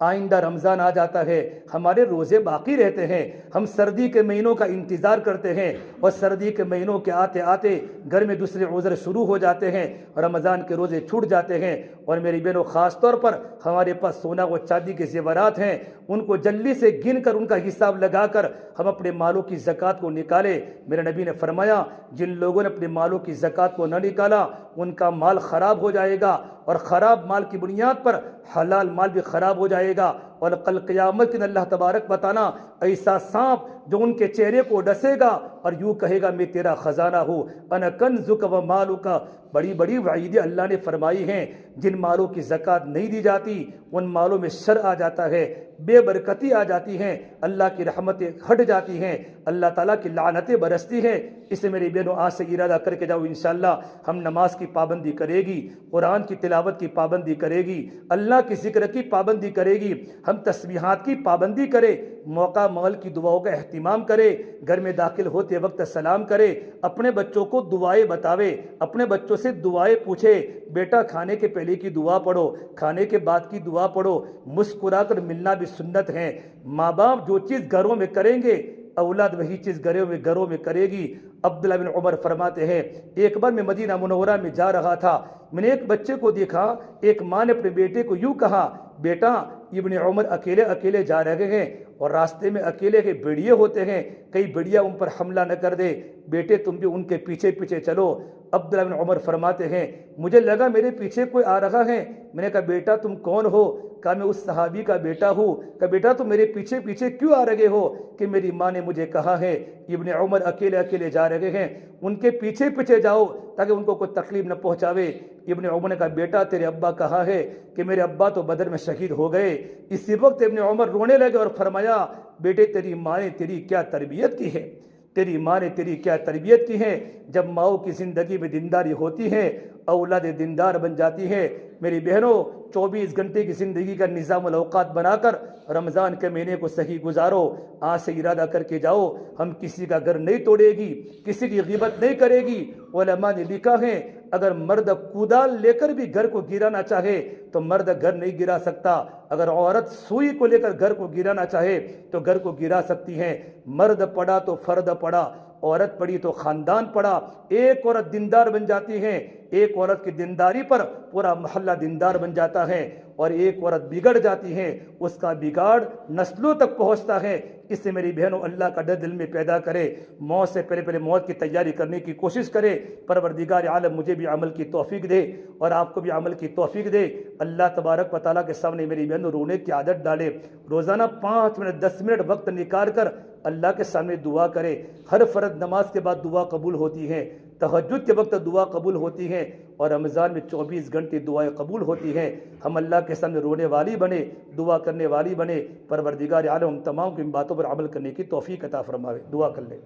آئندہ رمضان آ جاتا ہے، ہمارے روزے باقی رہتے ہیں، ہم سردی کے مہینوں کا انتظار کرتے ہیں اور سردی کے مہینوں کے آتے آتے گھر میں دوسرے عذر شروع ہو جاتے ہیں، رمضان کے روزے چھوٹ جاتے ہیں۔ اور میری بہنوں، خاص طور پر ہمارے پاس سونا و چاندی کے زیورات ہیں، ان کو جلدی سے گن کر ان کا حساب لگا کر ہم اپنے مالوں کی زکوٰۃ کو نکالیں۔ میرے نبی نے فرمایا، جن لوگوں نے اپنے مالوں کی زکوٰۃ کو نہ نکالا ان کا مال خراب ہو جائے گا، اور خراب مال کی بنیاد پر حلال مال بھی خراب ہو جائے گا، اور کل قیامت کے دن اللہ تبارک بتانا ایسا سانپ جو ان کے چہرے کو ڈسے گا اور یوں کہے گا میں تیرا خزانہ ہوں، انا کنزک و مالک۔ بڑی بڑی وعیدیں اللہ نے فرمائی ہیں۔ جن مالوں کی زکوٰۃ نہیں دی جاتی ان مالوں میں شر آ جاتا ہے، بے برکتی آ جاتی ہیں، اللہ کی رحمتیں ہٹ جاتی ہیں، اللہ تعالیٰ کی لعنتیں برستی ہیں۔ اسے میری بہنوں آج سے ارادہ کر کے جاؤ، انشاءاللہ ہم نماز کی پابندی کرے گی، قرآن کی تلاوت کی پابندی کرے گی، اللہ کی ذکر کی پابندی کرے گی، ہم تسبیحات کی پابندی کرے، موقع مغل کی دعاؤں کا اہتمام کرے، گھر میں داخل ہوتے وقت سلام کرے، اپنے بچوں کو دعائیں بتاوے، اپنے بچوں سے دعائیں پوچھے، بیٹا کھانے کے پہلے کی دعا پڑھو، کھانے کے بعد کی دعا پڑھو، مسکرا کر ملنا بھی سنت ہے۔ ماں باپ جو چیز گھروں میں کریں گے اولاد وہی چیز گھروں میں کرے گی۔ عبداللہ بن عمر فرماتے ہیں، ایک بار میں مدینہ منورہ میں جا رہا تھا، میں نے ایک بچے کو دیکھا، ایک ماں نے اپنے بیٹے کو یوں کہا، بیٹا ابن عمر اکیلے جا رہے ہیں اور راستے میں اکیلے کے بھیڑیے ہوتے ہیں، کئی بھیڑیا ان پر حملہ نہ کر دے، بیٹے تم بھی ان کے پیچھے پیچھے چلو۔ عبداللہ بن عمر فرماتے ہیں، مجھے لگا میرے پیچھے کوئی آ رہا ہے، میں نے کہا بیٹا تم کون ہو؟ کہا میں اس صحابی کا بیٹا ہوں۔ کہا بیٹا تم میرے پیچھے پیچھے کیوں آ رہے ہو؟ کہ میری ماں نے مجھے کہا ہے ابن عمر اکیلے جا رہے ہیں، ان کے پیچھے پیچھے جاؤ تاکہ ان کو کوئی تکلیف نہ پہنچاوے۔ ابن عمر نے کہا بیٹا تیرے ابا کہا ہے کہ میرے ابا تو بدر میں شہید ہو گئے۔ اسی وقت ابن عمر رونے لگے اور فرمایا، بیٹے تیری ماں نے تیری کیا تربیت کی ہے، تیری ماں نے تیری کیا تربیت کی ہے؟ جب ماؤں کی زندگی میں دینداری ہوتی ہے اولاد دیندار بن جاتی ہے۔ میری بہنوں، 24 گھنٹے کی زندگی کا نظام الاوقات بنا کر رمضان کے مہینے کو صحیح گزارو۔ آج سے ارادہ کر کے جاؤ، ہم کسی کا گھر نہیں توڑے گی، کسی کی غیبت نہیں کرے گی۔ علماء نے لکھا ہے اگر مرد کودال لے کر بھی گھر کو گرانا چاہے تو مرد گھر نہیں گرا سکتا، اگر عورت سوئی کو لے کر گھر کو گرانا چاہے تو گھر کو گرا سکتی ہے۔ مرد پڑا تو فرد پڑا، عورت پڑی تو خاندان پڑا۔ ایک عورت دیندار بن جاتی ہے، ایک عورت کی دینداری پر پورا محلہ دیندار بن جاتا ہے، اور ایک عورت بگڑ جاتی ہے اس کا بگاڑ نسلوں تک پہنچتا ہے۔ اس سے میری بہنوں اللہ کا ڈر دل میں پیدا کرے، موت سے پہلے موت کی تیاری کرنے کی کوشش کرے۔ پروردگار عالم مجھے بھی عمل کی توفیق دے اور آپ کو بھی عمل کی توفیق دے۔ اللہ تبارک و تعالیٰ کے سامنے میری بہنوں رونے کی عادت ڈالے، روزانہ 5 منٹ 10 منٹ وقت نکال کر اللہ کے سامنے دعا کرے۔ ہر فرض نماز کے بعد دعا قبول ہوتی ہے، تہجد کے وقت دعا قبول ہوتی ہے، اور رمضان میں 24 گھنٹے دعائیں قبول ہوتی ہیں۔ ہم اللہ کے سامنے رونے والی بنے، دعا کرنے والی بنے۔ پروردگار عالم ہم تمام کی ان باتوں پر عمل کرنے کی توفیق عطا فرمائے۔ دعا کر لیں۔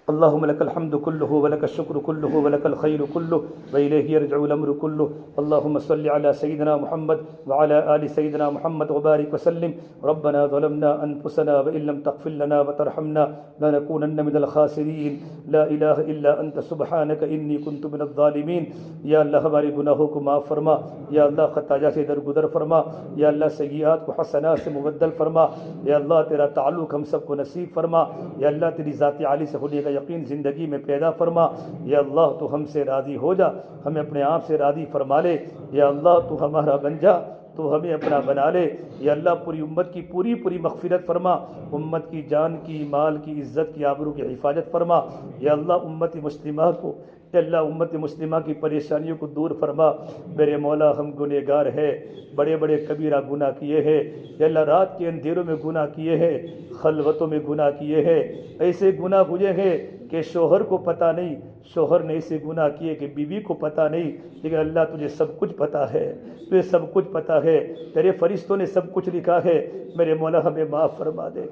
اللهم لك الحمد كله ولك الشكر كله ولك الخير كله وإليه يرجع الأمر كله. اللهم صل على سيدنا محمد وعلى آل سيدنا محمد وبارك وسلم. ربنا ظلمنا أنفسنا وإن لم تغفر لنا وترحمنا لنكونن من الخاسرين. لا إله إلا أنت سبحانك إني كنت من الظالمين. یا اللہ ہمارے گناہوں کو معاف فرما، یا اللہ خطایا سے درگزر فرما، یا اللہ سیئات کو حسنات سے مبدل فرما، یا اللہ تیرا تعلق ہم سب کو نصیب فرما، یا اللہ تیری ذات عالی سے ہونے کا یقین زندگی میں پیدا فرما، یا اللہ تو ہم سے راضی ہو جا، ہمیں اپنے آپ سے راضی فرما لے، یا اللہ تو ہمارا بن جا، تو ہمیں اپنا بنا لے، یا اللہ پوری امت کی پوری مغفرت فرما، امت کی جان کی مال کی عزت کی آبرو کی حفاظت فرما، یا اللہ امت مسلمہ کو، یا اللہ امت مسلمہ کی پریشانیوں کو دور فرما۔ میرے مولا ہم گنہگار ہے، بڑے کبیرہ گناہ کیے ہیں، یا اللہ رات کے اندھیروں میں گناہ کیے ہیں، خلوتوں میں گناہ کیے ہیں، ایسے گناہ ہوئے ہیں کہ شوہر کو پتہ نہیں، شوہر نے ایسے گناہ کیے کہ بیوی کو پتہ نہیں، لیکن اللہ تجھے سب کچھ پتہ ہے، تجھے سب کچھ پتہ ہے، تیرے فرشتوں نے سب کچھ لکھا ہے۔ میرے مولا ہمیں معاف فرما دے،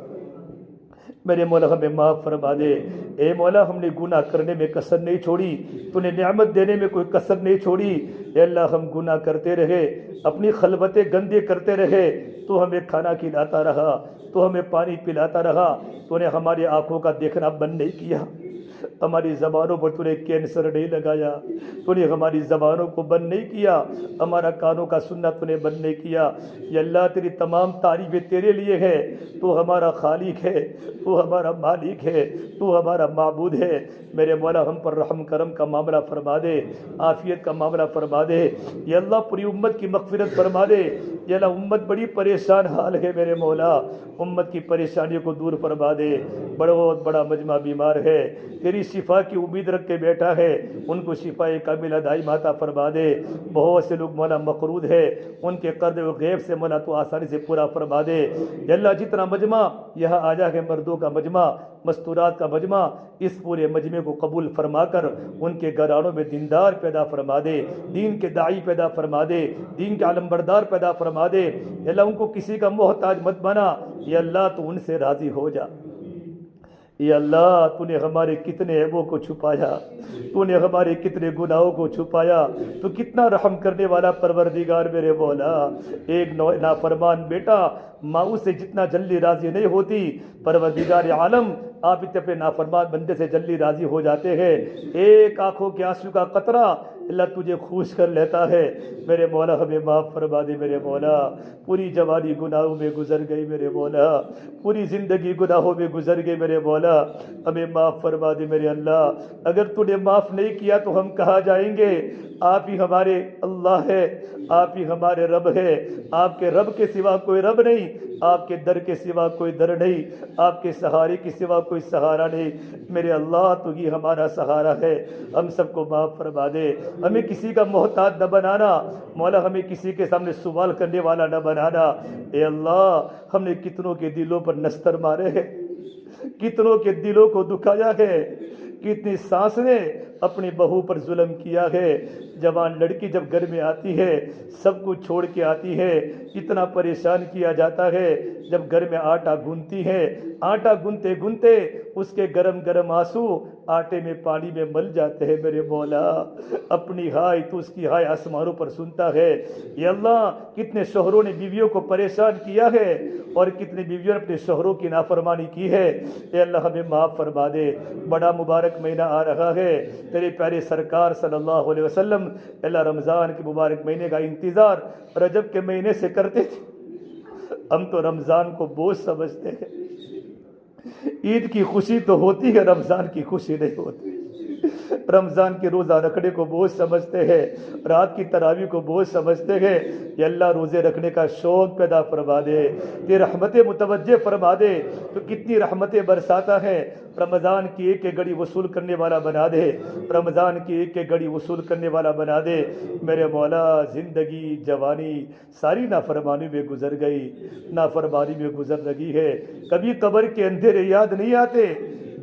میرے مولا ہمیں معاف فرما دے۔ اے مولا ہم نے گناہ کرنے میں کسر نہیں چھوڑی، تو نے نعمت دینے میں کوئی کسر نہیں چھوڑی۔ اے اللہ ہم گناہ کرتے رہے، اپنی خلوتیں گندے کرتے رہے، تو ہمیں کھانا کھلاتا رہا، تو ہمیں پانی پلاتا رہا، تو نے ہماری آنکھوں کا دیکھنا بند نہیں کیا۔ ہماری زبانوں پر تو نے کینسر نہیں لگایا، تو نے ہماری زبانوں کو بند نہیں کیا، ہمارا کانوں کا سننا تو نے بند نہیں کیا۔ یا اللہ تیری تمام تعریفیں تیرے لیے ہے، تو ہمارا خالق ہے، تو ہمارا مالک ہے، تو ہمارا معبود ہے۔ میرے مولا ہم پر رحم کرم کا معاملہ فرما دے، عافیت کا معاملہ فرما دے۔ یا اللہ پوری امت کی مغفرت فرما دے۔ یا اللہ امت بڑی پریشان حال ہے میرے مولا، امت کی پریشانیوں کو دور فرما دے۔ بہت بڑا مجمع بیمار ہے، تیری شفا کی امید رکھ کے بیٹھا ہے، ان کو شفا کاملہ دائم عطا فرما دے۔ بہت سے لوگ مولا مقروض ہے، ان کے قرض و غیب سے مولا تو آسانی سے پورا فرما دے۔ یا اللہ جتنا مجمع یہاں آیا ہے، مردوں کا مجمع، مستورات کا مجمع، اس پورے مجمع کو قبول فرما کر ان کے گھرانوں میں دیندار پیدا فرما دے، دین کے داعی پیدا فرما دے، دین کے علمبردار پیدا فرما دے۔ یا اللہ ان کو کسی کا محتاج مت بنا، یا اللہ تو ان سے راضی ہو جا۔ یا اللہ تو نے ہمارے کتنے عیبوں کو چھپایا، تو نے ہمارے کتنے گناہوں کو چھپایا، تو کتنا رحم کرنے والا پروردگار میرے مولا۔ ایک نافرمان بیٹا ماں اس سے جتنا جلدی راضی نہیں ہوتی، پروردگار عالم آپ اپنے نافرمان بندے سے جلدی راضی ہو جاتے ہیں۔ ایک آنکھوں کے آنسو کا قطرہ اللہ تجھے خوش کر لیتا ہے۔ میرے مولا ہمیں معاف فرما دے میرے مولا۔ پوری جوانی گناہوں میں گزر گئی میرے مولا، پوری زندگی گناہوں میں گزر گئی میرے مولا، ہمیں معاف فرما دے میرے اللہ۔ اگر تو نے معاف نہیں کیا تو ہم کہاں جائیں گے؟ آپ ہی ہمارے اللہ ہے، آپ ہی ہمارے رب ہے، آپ کے رب کے سوا کوئی رب نہیں، آپ کے در کے سوا کوئی در نہیں، آپ کے سہارے کے سوا کوئی سہارا نہیں۔ میرے اللہ تو ہی ہمارا سہارا ہے، ہم سب کو معاف فرما دے۔ ہمیں کسی کا محتاج نہ بنانا مولا، ہمیں کسی کے سامنے سوال کرنے والا نہ بنانا۔ اے اللہ ہم نے کتنوں کے دلوں پر نستر مارے ہیں، کتنوں کے دلوں کو دکھایا ہے، کتنی سانس نے اپنی بہو پر ظلم کیا ہے۔ جوان لڑکی جب گھر میں آتی ہے سب کچھ چھوڑ کے آتی ہے، اتنا پریشان کیا جاتا ہے۔ جب گھر میں آٹا گوندتی ہے، آٹا گونتے گونتے اس کے گرم گرم آنسو آٹے میں پانی میں مل جاتے ہیں میرے مولا۔ اپنی ہائے تو اس کی ہائے آسمانوں پر سنتا ہے۔ یا اللہ کتنے شوہروں نے بیویوں کو پریشان کیا ہے، اور کتنی بیویوں نے اپنے شوہروں کی نافرمانی کی ہے۔ اے اللہ ہمیں معاف فرما دے۔ بڑا مبارک مہینہ آ رہا ہے، تیرے پیارے سرکار صلی اللہ علیہ وسلم اللہ رمضان کے مبارک مہینے کا انتظار رجب کے مہینے سے کرتے تھے۔ ہم تو رمضان کو بوجھ سمجھتے ہیں، عید کی خوشی تو ہوتی ہے، رمضان کی خوشی نہیں ہوتی۔ رمضان کے روزہ رکھنے کو بوجھ سمجھتے ہیں، رات کی تراویح کو بوجھ سمجھتے ہیں۔ یا اللہ روزے رکھنے کا شوق پیدا فرما دے، یہ رحمتیں متوجہ فرما دے۔ تو کتنی رحمتیں برساتا ہے، رمضان کی ایک ایک گھڑی وصول کرنے والا بنا دے، رمضان کی ایک ایک گھڑی وصول کرنے والا بنا دے۔ میرے مولا زندگی جوانی ساری نافرمانی میں گزر گئی، نافرمانی میں گزر لگی ہے۔ کبھی قبر کے اندھیرے یاد نہیں آتے،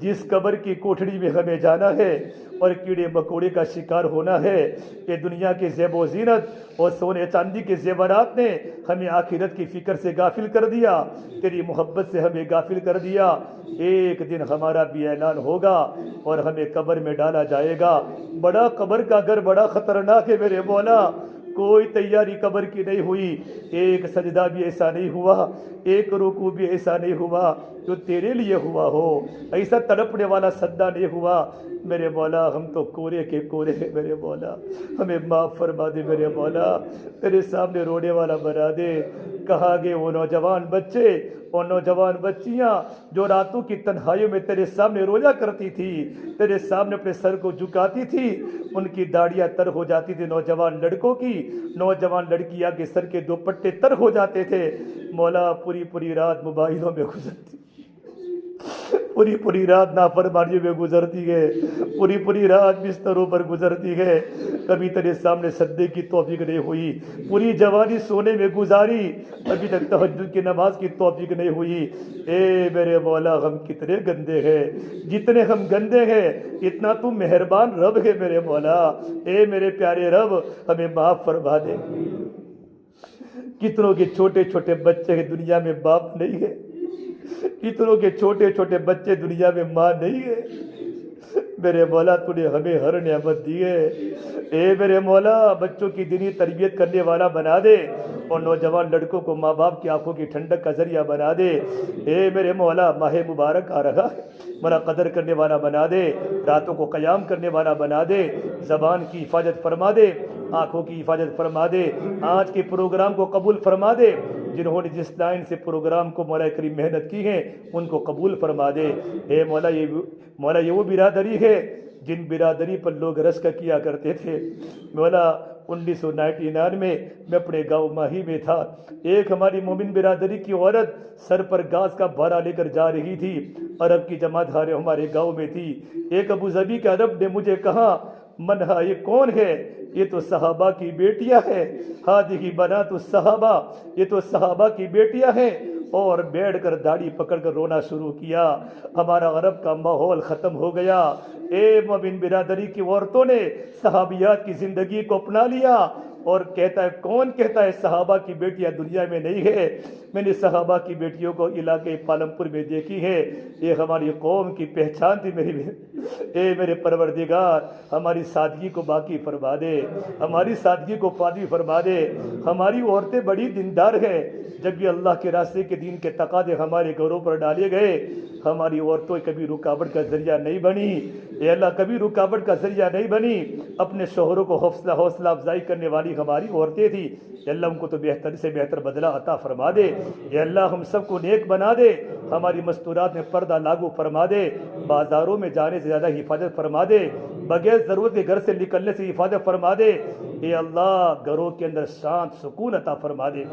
جس قبر کی کوٹھڑی میں ہمیں جانا ہے اور کیڑے مکوڑے کا شکار ہونا ہے۔ کہ دنیا کے زیب و زینت اور سونے چاندی کے زیورات نے ہمیں آخرت کی فکر سے غافل کر دیا، تیری محبت سے ہمیں غافل کر دیا۔ ایک دن ہمارا بھی اعلان ہوگا اور ہمیں قبر میں ڈالا جائے گا۔ بڑا قبر کا گھر بڑا خطرناک ہے میرے مولا، کوئی تیاری قبر کی نہیں ہوئی، ایک سجدہ بھی ایسا نہیں ہوا، ایک رکوع بھی ایسا نہیں ہوا جو تیرے لیے ہوا ہو، ایسا تڑپنے والا سجدہ نہیں ہوا۔ میرے مولا ہم تو کورے کے کورے ہیں میرے مولا، ہمیں معاف فرما دے میرے مولا، تیرے سامنے رونے والا بنا دے۔ کہاں گئے وہ نوجوان بچے اور نوجوان بچیاں جو راتوں کی تنہائیوں میں تیرے سامنے رویا کرتی تھی، تیرے سامنے اپنے سر کو جھکاتی تھی، ان کی داڑیاں تر ہو جاتی تھی نوجوان لڑکوں کی، نوجوان لڑکیاں کے سر کے دوپٹے تر ہو جاتے تھے۔ مولا پوری پوری رات موبائلوں میں گزرتی، پوری پوری رات نافرمانیوں میں گزرتی ہے، پوری پوری رات بستروں پر گزرتی ہے، کبھی تیرے سامنے سجدے کی توفیق نہیں ہوئی، پوری جوانی سونے میں گزاری، ابھی تک تہجد کی نماز کی توفیق نہیں ہوئی۔ اے میرے مولا ہم کتنے گندے ہیں، جتنے ہم گندے ہیں اتنا تو مہربان رب ہے میرے مولا۔ اے میرے پیارے رب ہمیں معاف فرما دے۔ کتنوں کے چھوٹے چھوٹے بچے ہیں دنیا میں باپ نہیں ہے، کتنوں کے چھوٹے چھوٹے بچے دنیا میں ماں نہیں ہے، میرے مولا تو نے ہمیں ہر نعمت دی ہے، اے میرے مولا بچوں کی دینی تربیت کرنے والا بنا دے اور نوجوان لڑکوں کو ماں باپ کی آنکھوں کی ٹھنڈک کا ذریعہ بنا دے، اے میرے مولا ماہ مبارک آ رہا ہے، مولا قدر کرنے والا بنا دے، راتوں کو قیام کرنے والا بنا دے، زبان کی حفاظت فرما دے، آنکھوں کی حفاظت فرما دے، آج کے پروگرام کو قبول فرما دے، جنہوں نے جس لائن سے پروگرام کو مولا کریم محنت کی ہے ان کو قبول فرما دے، اے مولا یہ وہ برادری ہے جن برادری پر لوگ رشک کیا کرتے تھے۔ مولا 1999 میں اپنے گاؤں ماہی میں تھا، ایک ہماری مومن برادری کی عورت سر پر گاز کا بھارا لے کر جا رہی تھی، عرب کی جماعت ہمارے گاؤں میں تھی، ایک ابو ظبی کے عرب نے مجھے کہا منہا یہ کون ہے؟ یہ تو صحابہ کی بیٹیاں ہیں، ہادی بنات الصحابہ، یہ تو صحابہ کی بیٹیاں ہیں، اور بیٹھ کر داڑھی پکڑ کر رونا شروع کیا، ہمارا عرب کا ماحول ختم ہو گیا۔ اے مومن برادری کی عورتوں نے صحابیات کی زندگی کو اپنا لیا، اور کہتا ہے کون کہتا ہے صحابہ کی بیٹیاں دنیا میں نہیں ہے؟ میں نے صحابہ کی بیٹیوں کو علاقے پالمپور میں دیکھی ہے، یہ ہماری قوم کی پہچان تھی۔ اے میرے پروردگار ہماری سادگی کو باقی فرما دے، ہماری سادگی کو پادی فرما دے، ہماری عورتیں بڑی دیندار ہیں، جب یہ اللہ کے راستے کے دین کے تقاضے ہمارے گھروں پر ڈالے گئے، ہماری عورتیں کبھی رکاوٹ کا ذریعہ نہیں بنی، اے اللہ کبھی رکاوٹ کا ذریعہ نہیں بنی، اپنے شوہروں کو حوصلہ افزائی کرنے والی ہماری عورتیں تھی، اے اللہ ان کو تو بہتر سے بہتر بدلہ عطا فرما دے، اے اللہ ہم سب کو نیک بنا دے، ہماری مستورات میں پردہ لاگو فرما دے، بازاروں میں جانے سے زیادہ حفاظت فرما دے، بغیر ضرورت کے گھر سے نکلنے سے حفاظت فرما دے، اے اللہ گھروں کے اندر شانت سکون عطا فرما دے،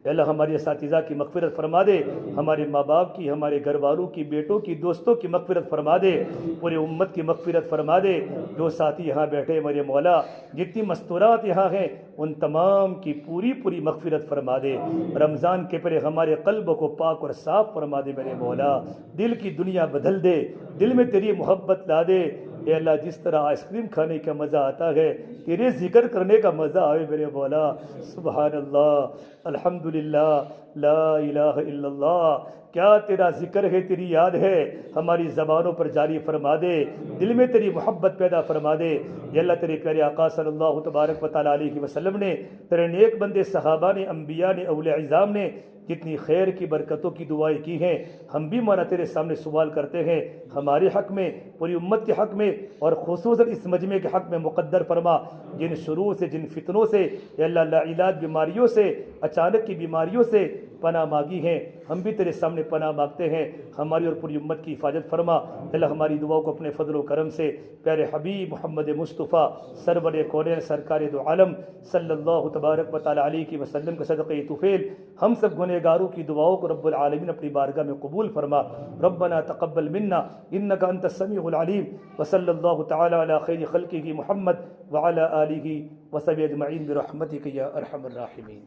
اے اللہ ہماری اساتذہ کی مغفرت فرما دے، ہمارے ماں باپ کی، ہمارے گھر والوں کی، بیٹوں کی، دوستوں کی مغفرت فرما دے، پورے امت کی مغفرت فرما دے، جو ساتھی یہاں بیٹھے میرے مولا جتنی مستورات یہاں ہیں ان تمام کی پوری مغفرت فرما دے، رمضان کے پہلے ہمارے قلب کو پاک اور صاف فرما دے میرے مولا، دل کی دنیا بدل دے، دل میں تیری محبت لا دے، اے اللہ جس طرح آئس کریم کھانے کا مزہ آتا ہے تیرے ذکر کرنے کا مزہ آئے میرے مولا، سبحان اللہ، الحمدللہ، لا الہ الا اللہ، کیا تیرا ذکر ہے، تیری یاد ہے، ہماری زبانوں پر جاری فرما دے، دل میں تیری محبت پیدا فرما دے، یا اللہ تیرے پیارے آقا صلی اللہ تبارک و تعالیٰ علیہ وسلم نے، تیرے نیک بندے صحابہ نے، انبیاء نے، اولیاء عظام نے جتنی خیر کی برکتوں کی دعائیں کی ہیں، ہم بھی مولا تیرے سامنے سوال کرتے ہیں، ہمارے حق میں، پوری امت کے حق میں، اور خصوصاً اس مجمع کے حق میں مقدر فرما، جن شرور سے، جن فتنوں سے، یا اللہ لا علاج بیماریوں سے، اچانک کی بیماریوں سے پناہ مانگی ہیں، ہم بھی تیرے سامنے پناہ مانگتے ہیں، ہماری اور پوری امت کی حفاظت فرما، اللہ ہماری دعاؤں کو اپنے فضل و کرم سے پیارے حبیب محمد مصطفیٰ سرور کونین سرکار دو عالم صلی اللہ تبارک و تعالیٰ علیہ وسلم کے صدقہ طفیل ہم سب گنہگاروں کی دعاؤں کو رب العالمین اپنی بارگاہ میں قبول فرما، ربنا تقبل منا انک انت السمیع العلیم، وصلی اللہ تعالیٰ علی خیر خلقہ محمد وعلی آلہ وصحبہ اجمعین برحمتک یا ارحم الراحمین۔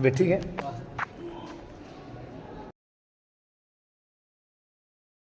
بیٹھی ہے